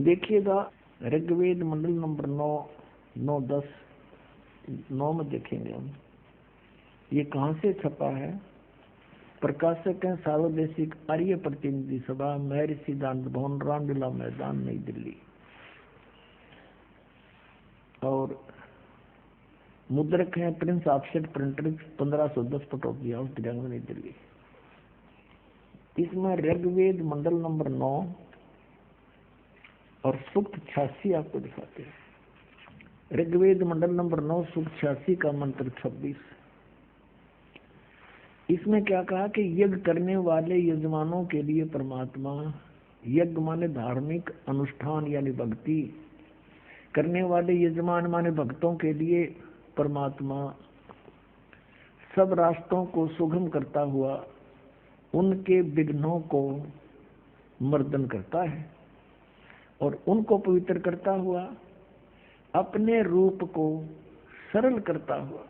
देखिएगा ऋग्वेद मंडल नंबर 9, 9, 10, 9 में देखेंगे हम। ये कहाँ से छपा है? प्रकाशक है सार्वदेशिक आर्य प्रतिनिधि सभा, महर्षि सिद्धांत भवन, रामलीला मैदान, नई दिल्ली। और मुद्रक है Prince offset printer, 1510 Pataudi house, तिरंगा, नई दिल्ली। इसमें ऋग्वेद मंडल नंबर 9 और सूक्त 86 आपको दिखाते हैं। ऋग्वेद मंडल नंबर 9 सूक्त 86 का मंत्र 26। इसमें क्या कहा कि यज्ञ करने वाले यजमानों के लिए परमात्मा, यज्ञ माने धार्मिक अनुष्ठान यानी भक्ति करने वाले यजमान माने भक्तों के लिए परमात्मा सब रास्तों को सुगम करता हुआ उनके विघ्नों को मर्दन करता है और उनको पवित्र करता हुआ अपने रूप को सरल करता हुआ।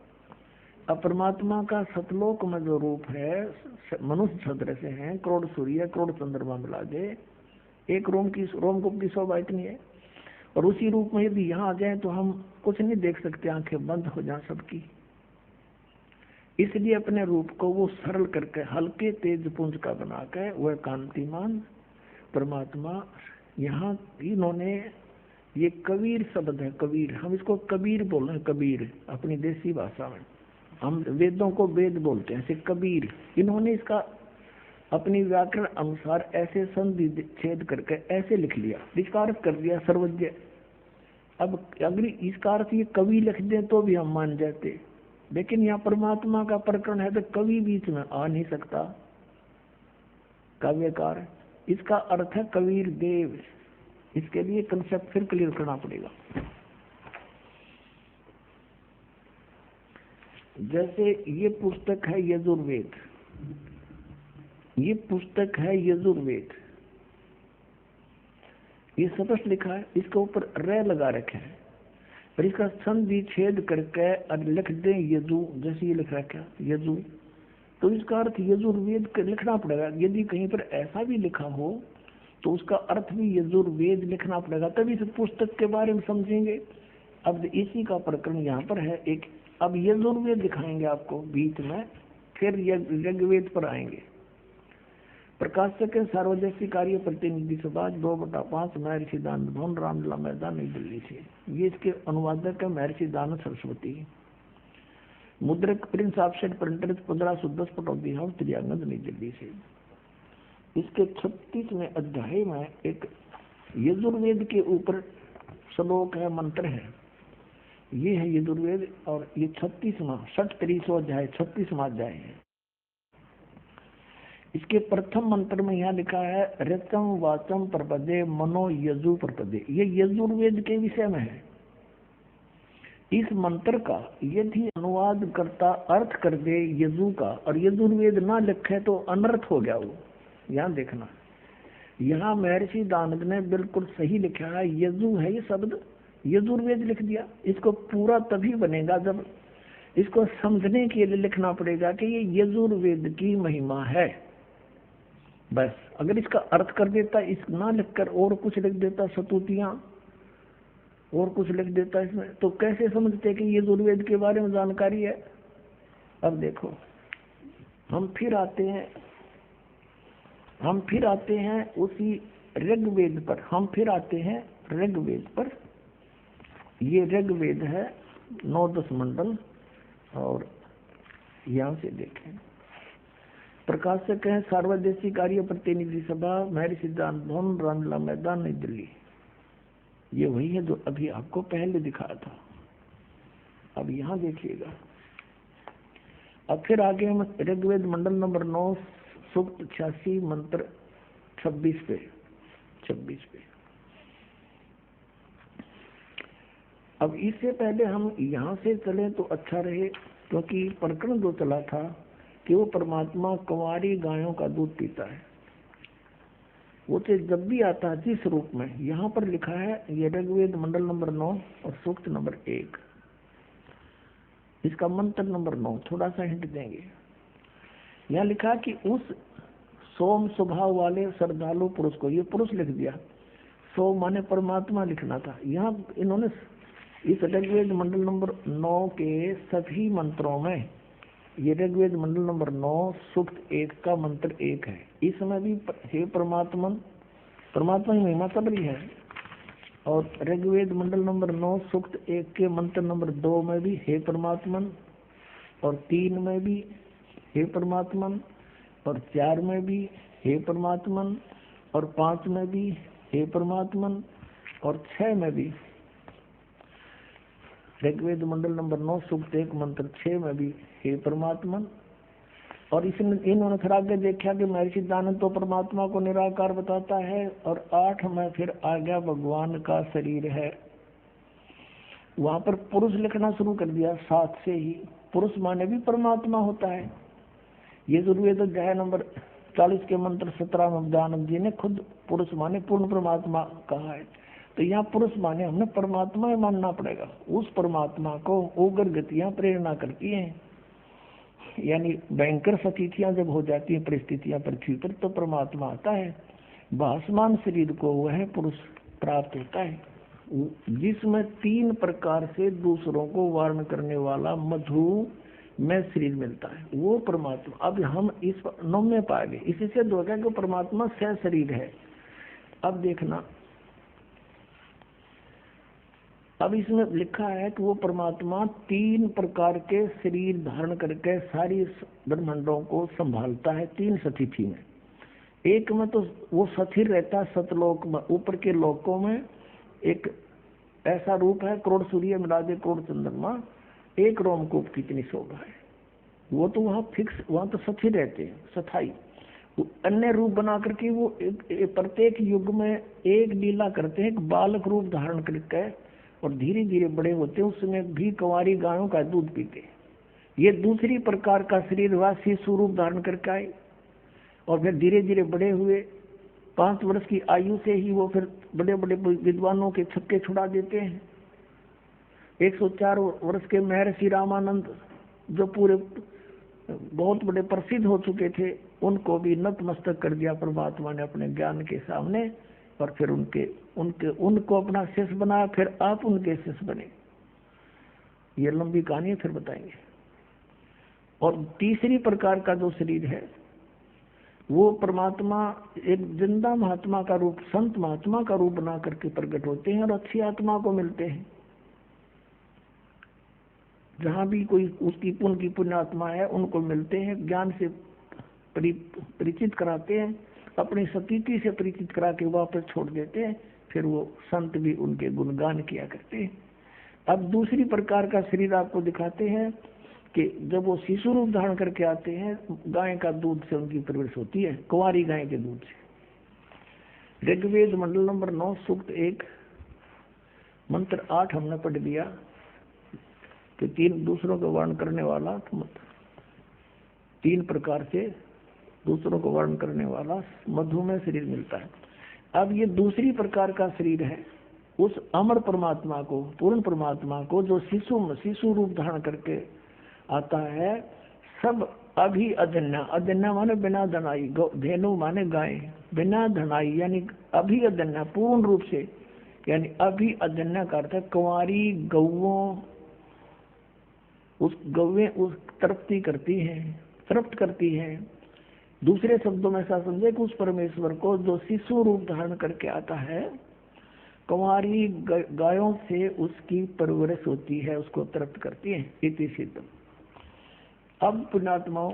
अब परमात्मा का सतलोक में जो रूप है मनुष्य सदृश है, करोड़ सूर्य करोड़ चंद्रमा मिला दे, एक रोमकूप की शोभा इतनी है। और उसी रूप में यदि यहाँ आ जाए तो हम कुछ नहीं देख सकते, आंखें बंद हो जाए सबकी। इसलिए अपने रूप को वो सरल करके हल्के तेज पुंज का बनाकर वह कांतिमान परमात्मा, यहाँ इन्होंने ये कबीर शब्द है, कबीर, हम इसको कबीर बोल रहे हैं, कबीर अपनी देसी भाषा में, हम वेदों को वेद बोलते हैं, ऐसे कबीर। इन्होंने इसका अपनी व्याकरण अनुसार ऐसे संधि छेद करके ऐसे लिख लिया, इसका अर्थ कर दिया सर्वज्ञ। अब अगर इसका अर्थ ये कवि लिख दे तो भी हम मान जाते, लेकिन यहाँ परमात्मा का प्रकरण है तो कवि बीच में आ नहीं सकता, काव्यकार। इसका अर्थ है कबीर देव। इसके लिए कंसेप्ट फिर क्लियर करना पड़ेगा। जैसे ये पुस्तक है यजुर्वेद, ये पुस्तक है यजुर्वेद, ये स्पष्ट लिखा है, इसके ऊपर र लगा रखे है और इसका संधि छेद करके और लिख दे यजु, जैसे ये लिख रखा है यजु, तो इसका अर्थ यजुर्वेद लिखना पड़ेगा। यदि कहीं पर ऐसा भी लिखा हो तो उसका अर्थ भी यजुर्वेद लिखना पड़ेगा, तभी इस पुस्तक के बारे में समझेंगे। अब इसी का प्रकरण यहाँ पर है एक। अब यजुर्वेद दिखाएंगे आपको बीच में, फिर ऋग्वेद पर आएंगे। प्रकाशक सार्वजनिक कार्य प्रतिनिधि सभा 2/5 महर्षि सिद्धांत भवन, रामलीला मैदान, नई दिल्ली से। ये इसके अनुवादक है महर्षि सिद्धांत सरस्वती। मुद्रक Prince offset printer, 1510 Pataudi house, तिरंगा, नई दिल्ली से। इसके 36वें अध्याय में एक यजुर्वेद के ऊपर श्लोक है, मंत्र है। ये है यजुर्वेद और ये 36वां 63वां अध्याय 36वां अध्याय है। इसके प्रथम मंत्र में यहाँ लिखा है ऋतम वाचम प्रपदे मनो यजु प्रपदे। ये यजुर्वेद के विषय में है। इस मंत्र का यदि अनुवाद करता अर्थ कर दे यजु का और यजुर्वेद ना लिखे तो अनर्थ हो गया वो। यहाँ देखना, यहाँ महर्षि दानव ने बिल्कुल सही लिखा है, यजु है ये शब्द, यजुर्वेद लिख दिया। इसको पूरा तभी बनेगा जब इसको समझने के लिए लिखना पड़ेगा कि ये यजुर्वेद की महिमा है। बस अगर इसका अर्थ कर देता, इस ना लिखकर और कुछ लिख देता, सतुतियां और कुछ लिख देता इसमें, तो कैसे समझते कि यजुर्वेद के बारे में जानकारी है। अब देखो हम फिर आते हैं उसी ऋग्वेद पर, हम फिर आते हैं ऋग्वेद पर। ये ऋग्वेद है 9-10 मंडल और यहाँ से देखें। प्रकाशक है सार्वदेशिक कार्य प्रतिनिधि सभा, महर्षि सिद्धांत भवन, रामलीला मैदान, नई दिल्ली। ये वही है जो अभी आपको पहले दिखाया था। अब यहाँ देखिएगा। अब फिर आगे हम ऋग्वेद मंडल नंबर 9 सूक्त 86 मंत्र 26 पे। अब इससे पहले हम यहाँ से चले तो अच्छा रहे, क्योंकि प्रकरण जो चला था कि वो परमात्मा कुंवारी गायों का दूध पीता है। वो तो जब भी आता है जिस रूप में, यहाँ पर लिखा है ये ऋग्वेद मंडल नंबर 9 और सूक्त नंबर 1, इसका मंत्र नंबर 9। थोड़ा सा हिंट देंगे। यहाँ लिखा कि उस सोम स्वभाव वाले श्रद्धालु पुरुष को, ये पुरुष लिख दिया, 100 माने परमात्मा लिखना था। यहाँ इन्होंने इस ऋग्वेद मंडल नंबर 9 के सभी मंत्रों में, ये ऋग्वेद मंडल नंबर 9 सूक्त 1 का मंत्र 1 है, इसमें भी हे परमात्मा, परमात्मा की महिमा चल रही है। और ऋग्वेद मंडल नंबर 9 सूक्त 1 के मंत्र नंबर 2 में भी हे परमात्मन, और 3 में भी हे परमात्मन, और 4 में भी हे परमात्मन, और 5 में भी हे परमात्मन, और 6 में भी। ऋग्वेद मंडल नंबर 9 सूक्त 1 मंत्र 6 में भी हे परमात्मन। और इसमें इन्होंने फिर आगे देखा कि महर्षि दानव तो परमात्मा को निराकार बताता है, और 8 में फिर आ गया भगवान का शरीर है। वहां पर पुरुष लिखना शुरू कर दिया 7 से ही। पुरुष माने भी परमात्मा होता है। ये यजुर्वेद अध्याय नंबर 40 के मंत्र 17 में दानव जी ने खुद पुरुष माने पूर्ण परमात्मा कहा है। तो यहाँ पुरुष माने हमने परमात्मा ही मानना पड़ेगा। उस परमात्मा को उग्र गतियां प्रेरणा करती हैं, यानी भयंकर स्थितियां जब हो जाती हैं परिस्थितियां पृथ्वी पर, तो परमात्मा आता है। भासमान शरीर को वह पुरुष प्राप्त होता है, जिसमें 3 प्रकार से दूसरों को वारण करने वाला मधु में शरीर मिलता है, वो परमात्मा। अब हम इस 9 में पाए गए, इसी से दो कि परमात्मा सह शरीर है। अब देखना, अब इसमें लिखा है कि वो परमात्मा 3 प्रकार के शरीर धारण करके सारी ब्रह्मांडों को संभालता है 3 स्थिति में। एक में तो वो स्थिर रहता है सतलोक में, ऊपर के लोकों में एक ऐसा रूप है, करोड़ सूर्य मिला दे करोड़ चंद्रमा, 1 रोमकूप कितनी शोभा है। वो तो वहाँ फिक्स, वहाँ तो स्थिर रहते हैं, स्थायी। अन्य रूप बना करके वो प्रत्येक युग में एक लीला करते हैं, एक बालक रूप धारण करके, और धीरे धीरे बड़े होते हैं। उसमें भी कुंवारी गायों का दूध पीते हैं। ये दूसरी प्रकार का शरीर हुआ, शिशु रूप धारण करके आए, और फिर धीरे धीरे बड़े हुए। 5 वर्ष की आयु से ही वो फिर बड़े बड़े विद्वानों के छक्के छुड़ा देते हैं। 104 वर्ष के महर्षि रामानंद, जो पूरे बहुत बड़े प्रसिद्ध हो चुके थे, उनको भी नतमस्तक कर दिया परमात्मा ने अपने ज्ञान के सामने, और फिर उनको अपना शिष्य बनाया, फिर आप उनके शिष्य बने। ये लंबी कहानी है, फिर बताएंगे। और तीसरी प्रकार का जो शरीर है, वो परमात्मा एक जिंदा महात्मा का रूप, संत महात्मा का रूप बना करके प्रकट होते हैं, और अच्छी आत्मा को मिलते हैं। जहाँ भी कोई उसकी पुण्यात्मा है, उनको मिलते हैं, ज्ञान से परिचित कराते हैं, अपनी स्थिति से परिचित करा के वापस छोड़ देते हैं। फिर वो संत भी उनके गुणगान किया करते हैं। अब दूसरी प्रकार का शरीर आपको दिखाते हैं कि जब वो शिशु रूप धारण करके आते हैं, गाय का दूध से उनकी परवरिश होती है, कुंवारी गाय के दूध से। ऋग्वेद मंडल नंबर 9 सूक्त 1 मंत्र 8 हमने पढ़ दिया कि 3 दूसरों को वर्ण करने वाला, 3 प्रकार से दूसरों को वर्ण करने वाला मधु में शरीर मिलता है। अब ये दूसरी प्रकार का शरीर है, उस अमर परमात्मा को, पूर्ण परमात्मा को, जो शिशु रूप धारण करके आता है। सब अभी अजन्या, अजन्या माने बिना धनाई, धेनु माने गाय, बिना धनाई यानी अभी अजन्या, पूर्ण रूप से, यानी अभी अजन्या का अर्थ है कुंवारी गौओं, उस गौएं उस तृप्ति करती हैं, तृप्त करती हैं। दूसरे शब्दों में ऐसा समझे कि उस परमेश्वर को जो शिशु रूप धारण करके आता है, कुंवारी गायों से उसकी परवरिश होती है, उसको तृप्त करती है, इति सिद्ध। अब पुण्यात्माओं,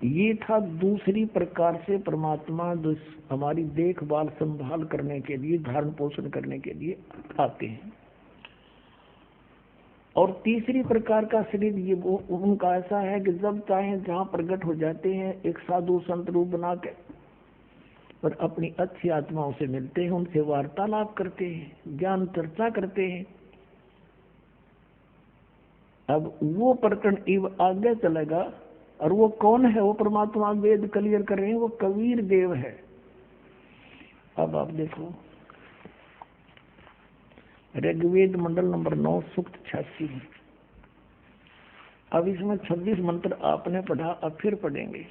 ये था दूसरी प्रकार से परमात्मा जो हमारी देखभाल संभाल करने के लिए, धारण पोषण करने के लिए आते हैं। और तीसरी प्रकार का शरीर ये वो उनका ऐसा है कि जब चाहे जहाँ प्रकट हो जाते हैं, एक साधु संत रूप बना के, और अपनी अच्छी आत्माओं से मिलते हैं, उनसे वार्तालाप करते हैं, ज्ञान चर्चा करते हैं। अब वो प्रकरण आगे चलेगा, और वो कौन है? वो परमात्मा वेद क्लियर कर रहे हैं, वो कबीर देव है। अब आप देखो, ऋग्वेद मंडल नंबर 9 सूक्त 86। अब इसमें 26 मंत्र आपने पढ़ा, अब फिर पढ़ेंगे।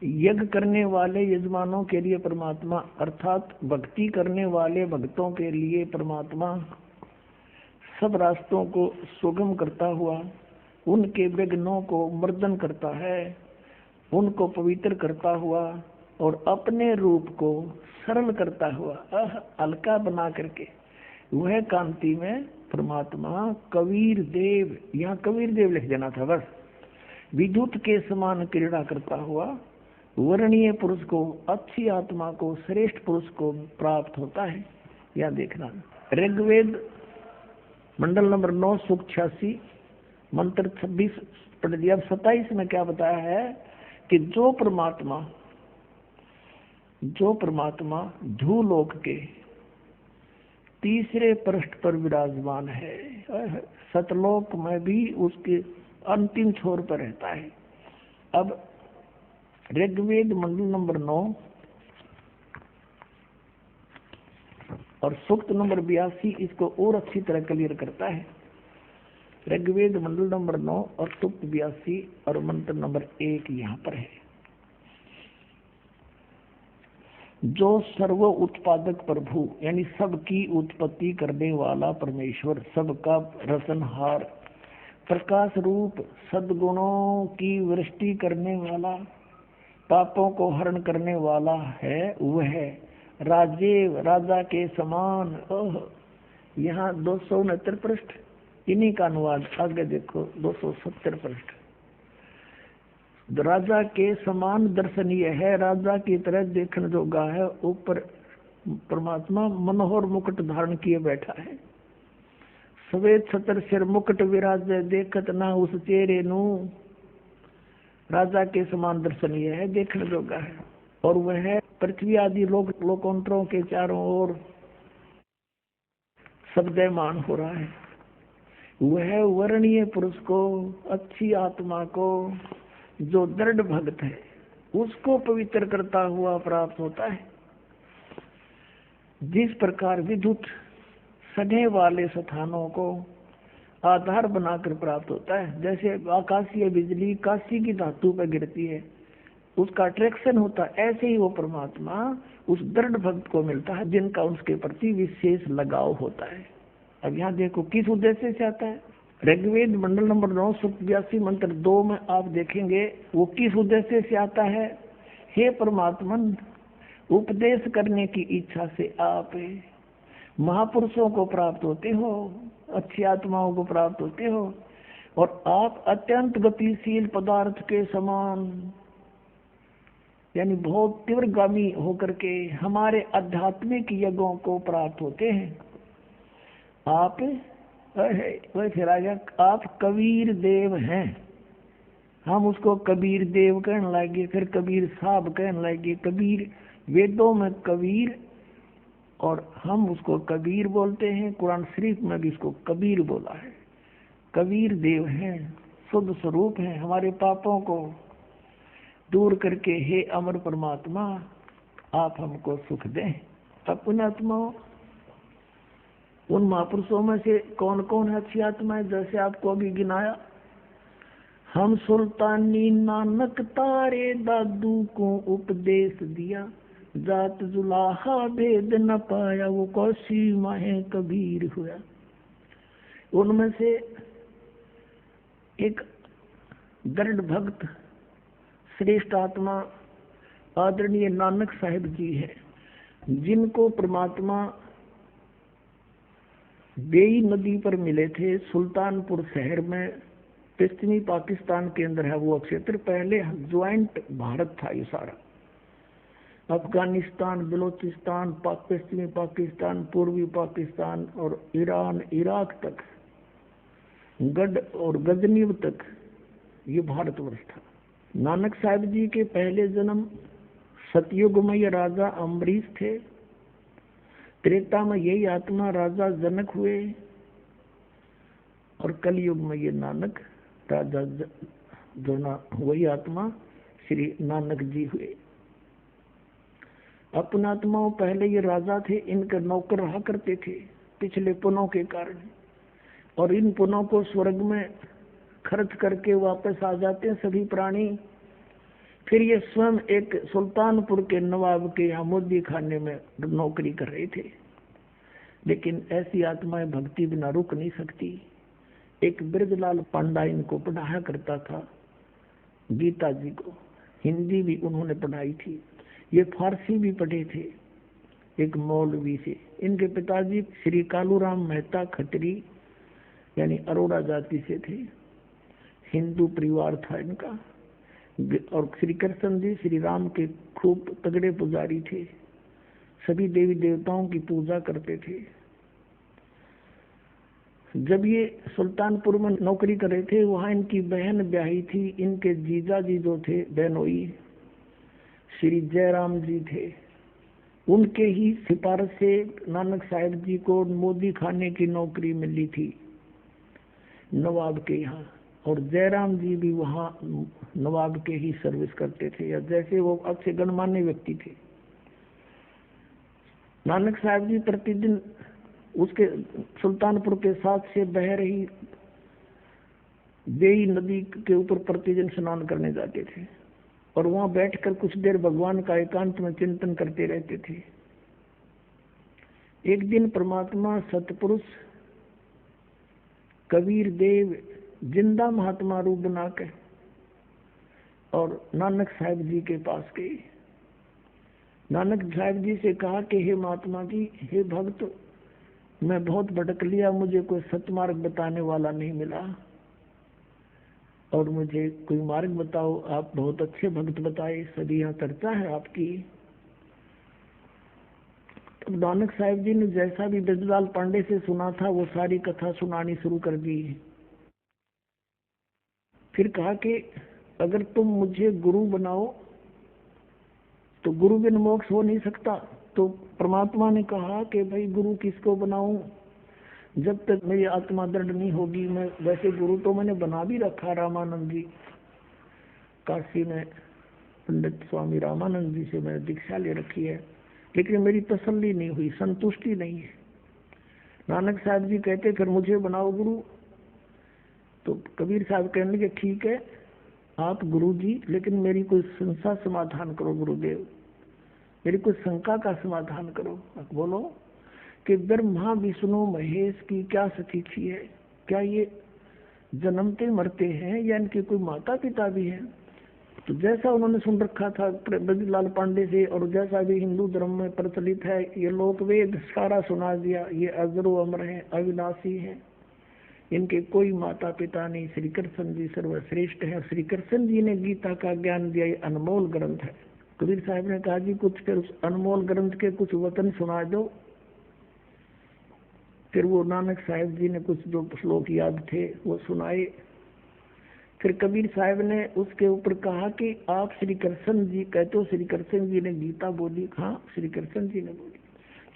यज्ञ करने वाले यजमानों के लिए परमात्मा, अर्थात भक्ति करने वाले भक्तों के लिए परमात्मा सब रास्तों को सुगम करता हुआ उनके विघ्नों को मर्दन करता है, उनको पवित्र करता हुआ और अपने रूप को सरल करता हुआ हल्का बना करके वह कांति में परमात्मा कबीर देव, यहाँ कबीर देव लिख देना था बस, विद्युत के समान क्रीड़ा करता हुआ वर्णीय पुरुष को, अच्छी आत्मा को, श्रेष्ठ पुरुष को प्राप्त होता है। यहाँ देखना ऋग्वेद मंडल नंबर 9 सूक्त 86 मंत्र 26 पढ़ दिया। अब 27 में क्या बताया है कि जो परमात्मा धूलोक के तीसरे पृष्ठ पर विराजमान है, सतलोक में भी उसके अंतिम छोर पर रहता है। अब ऋग्वेद मंडल नंबर 9 और सूक्त नंबर 82 इसको और अच्छी तरह क्लियर करता है। ऋग्वेद मंडल नंबर 9 और सूक्त 82 और मंत्र नंबर 1 यहाँ पर है। जो सर्व उत्पादक प्रभु यानी सबकी उत्पत्ति करने वाला परमेश्वर, सबका रचनहार, प्रकाश रूप, सद्गुणों की वृष्टि करने वाला, पापों को हरण करने वाला है, वह राजेव राजा के समान। यहाँ 269 पृष्ठ इन्हीं का अनुवाद, आगे देखो 270 पृष्ठ। राजा के समान दर्शनीय है, राजा की तरह देखने जोगा है। ऊपर परमात्मा मनोहर मुकुट धारण किए बैठा है, सवेद छतर सिर मुकुट विराजे, देखत ना उस चेहरे नू। राजा के समान दर्शनीय है, देखने जोगा है, और वह पृथ्वी आदि लोकांतरों के चारों ओर शब्दमान हो रहा है। वह वर्णीय पुरुष को, अच्छी आत्मा को, जो दृढ़ भक्त है उसको पवित्र करता हुआ प्राप्त होता है। जिस प्रकार विद्युत सने वाले स्थानों को आधार बनाकर प्राप्त होता है, जैसे आकाशीय बिजली काशी की धातु पर गिरती है, उसका अट्रैक्शन होता है, ऐसे ही वो परमात्मा उस दृढ़ भक्त को मिलता है जिनका उसके प्रति विशेष लगाव होता है। अब यहाँ देखो किस उद्देश्य से आता है। ऋग्वेद मंडल नंबर 9 सूक्त 82 मंत्र 2 में आप देखेंगे वो किस उद्देश्य से आता है। हे परमात्मा, उपदेश करने की इच्छा से आप महापुरुषों को प्राप्त होते हो, अच्छी आत्माओं को प्राप्त होते हो, और आप अत्यंत गतिशील पदार्थ के समान यानी बहुत तीव्रगामी होकर के हमारे आध्यात्मिक यज्ञों को प्राप्त होते हैं। आप वैसे राजा, आप कबीर देव हैं। हम उसको कबीर देव कहने लगे, फिर कबीर साहब कहने लगे। कबीर वेदों में कबीर, और हम उसको कबीर बोलते हैं। कुरान शरीफ में भी इसको कबीर बोला है। कबीर देव हैं, शुद्ध स्वरूप हैं, हमारे पापों को दूर करके हे अमर परमात्मा आप हमको सुख दें। अपने आत्माओं, उन महापुरुषों में से कौन कौन है अच्छी आत्माएं, जैसे आपको अभी गिनाया। हम सुल्तानी नानक तारे दादू को उपदेश दिया, जात जुलाहा भेद न पाया, वो कौशी माहे कबीर हुआ। उनमें से एक दृढ़ भक्त श्रेष्ठ आत्मा आदरणीय नानक साहिब जी है, जिनको परमात्मा बेई नदी पर मिले थे, सुल्तानपुर शहर में, पश्चिमी पाकिस्तान के अंदर है वो क्षेत्र। पहले ज्वाइंट भारत था ये सारा, अफगानिस्तान, बलोचिस्तान, पश्चिमी पाकिस्तान, पूर्वी पाकिस्तान और ईरान, इराक तक, गढ़ और गजनीव तक ये भारतवर्ष था। नानक साहिब जी के पहले जन्म सतयुग में ये राजा अम्बरीश थे, त्रेता में यही आत्मा राजा जनक हुए, और कलयुग में ये नानक राजा जो वही आत्मा श्री नानक जी हुए। अपने आत्माओं पहले ये राजा थे, इनके नौकर रहा करते थे पिछले पुनों के कारण, और इन पुनों को स्वर्ग में खर्च करके वापस आ जाते हैं सभी प्राणी। फिर ये स्वयं एक सुल्तानपुर के नवाब के यहाँ मोदी खाने में नौकरी कर रहे थे। लेकिन ऐसी आत्माएं भक्ति बिना रुक नहीं सकती। एक ब्रजलाल पांडा इनको पढ़ाया करता था, गीता जी को। हिंदी भी उन्होंने पढ़ाई थी, ये फारसी भी पढ़े थे एक मौलवी से। इनके पिताजी श्री कालूराम मेहता खत्री यानी अरोड़ा जाति से थे, हिंदू परिवार था इनका। और श्री कृष्ण जी श्री राम के खूब तगड़े पुजारी थे, सभी देवी देवताओं की पूजा करते थे। जब ये सुल्तानपुर में नौकरी कर रहे थे, वहां इनकी बहन ब्याही थी। इनके जीजा जी जो थे बहनोई श्री जयराम जी थे, उनके ही सिफारिश से नानक साहब जी को मोदी खाने की नौकरी मिली थी नवाब के यहाँ। और जयराम जी भी वहाँ नवाब के ही सर्विस करते थे, या जैसे वो अच्छे गणमान्य व्यक्ति थे। नानक साहब जी प्रतिदिन उसके सुल्तानपुर के साथ से बह रही बेई नदी के ऊपर प्रतिदिन स्नान करने जाते थे और वहां बैठकर कुछ देर भगवान का एकांत में चिंतन करते रहते थे। एक दिन परमात्मा सतपुरुष कबीर देव जिंदा महात्मा रूप बनाकर और नानक साहब जी के पास गए। नानक साहब जी से कहा कि हे महात्मा जी, हे भक्त, मैं बहुत भटक लिया, मुझे कोई सतमार्ग बताने वाला नहीं मिला और मुझे कोई मार्ग बताओ। आप बहुत अच्छे भक्त बताए, सभी यहाँ चर्चा है आपकी। तो नानक साहब जी ने जैसा भी ब्रजलाल पांडे से सुना था वो सारी कथा सुनानी शुरू कर दी। फिर कहा कि अगर तुम मुझे गुरु बनाओ तो गुरु बिन मोक्ष हो नहीं सकता। तो परमात्मा ने कहा कि भाई गुरु किसको बनाऊं, जब तक मेरी आत्मा दृढ़ नहीं होगी। मैं वैसे गुरु तो मैंने बना भी रखा, रामानंद जी काशी में पंडित स्वामी रामानंद जी से मैंने दीक्षा ले रखी है, लेकिन मेरी तसल्ली नहीं हुई, संतुष्टि नहीं है। नानक साहब जी कहते फिर मुझे बनाओ गुरु। तो कबीर साहब कहने लगे ठीक है आप गुरु जी, लेकिन मेरी कोई शंका समाधान करो गुरुदेव, मेरी कोई शंका का समाधान करो। बोलो कि ब्रह्मा विष्णु महेश की क्या स्थिति है, क्या ये जन्मते मरते हैं या इनके कोई माता पिता भी हैं? तो जैसा उन्होंने सुन रखा था ब्रजलाल पांडे से और जैसा भी हिंदू धर्म में प्रचलित है, ये लोक वेद सारा सुना दिया। ये अजरो अमर है, अविनाशी है, इनके कोई माता पिता नहीं, श्री कृष्ण जी सर्वश्रेष्ठ है। श्री कृष्ण जी ने गीता का ज्ञान दिया, ये अनमोल ग्रंथ है। कबीर साहब ने कहा जी कुछ फिर उस अनमोल ग्रंथ के कुछ वचन सुना दो। फिर वो नानक साहब जी ने कुछ जो श्लोक याद थे वो सुनाए। फिर कबीर साहब ने उसके ऊपर कहा कि आप श्री कृष्ण जी कहते हो, श्री कृष्ण जी ने गीता बोली। हाँ श्री कृष्ण जी ने बोली।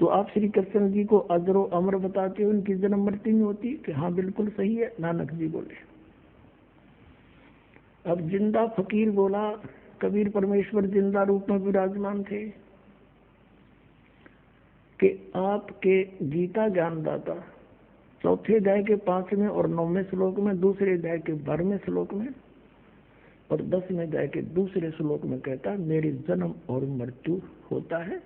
तो आप श्री कृष्ण जी को अजरो अमर बताते हो, उनकी जन्म मृत्यु नहीं होती? कि हाँ बिल्कुल सही है, नानक जी बोले। अब जिंदा फकीर बोला, कबीर परमेश्वर जिंदा रूप में विराजमान थे कि आपके गीता ज्ञानदाता चौथे अध्याय के 5वें और 9वें श्लोक में, दूसरे अध्याय के 12वें श्लोक में और 10वें अध्याय के दूसरे श्लोक में कहता है मेरे जन्म और मृत्यु होता है।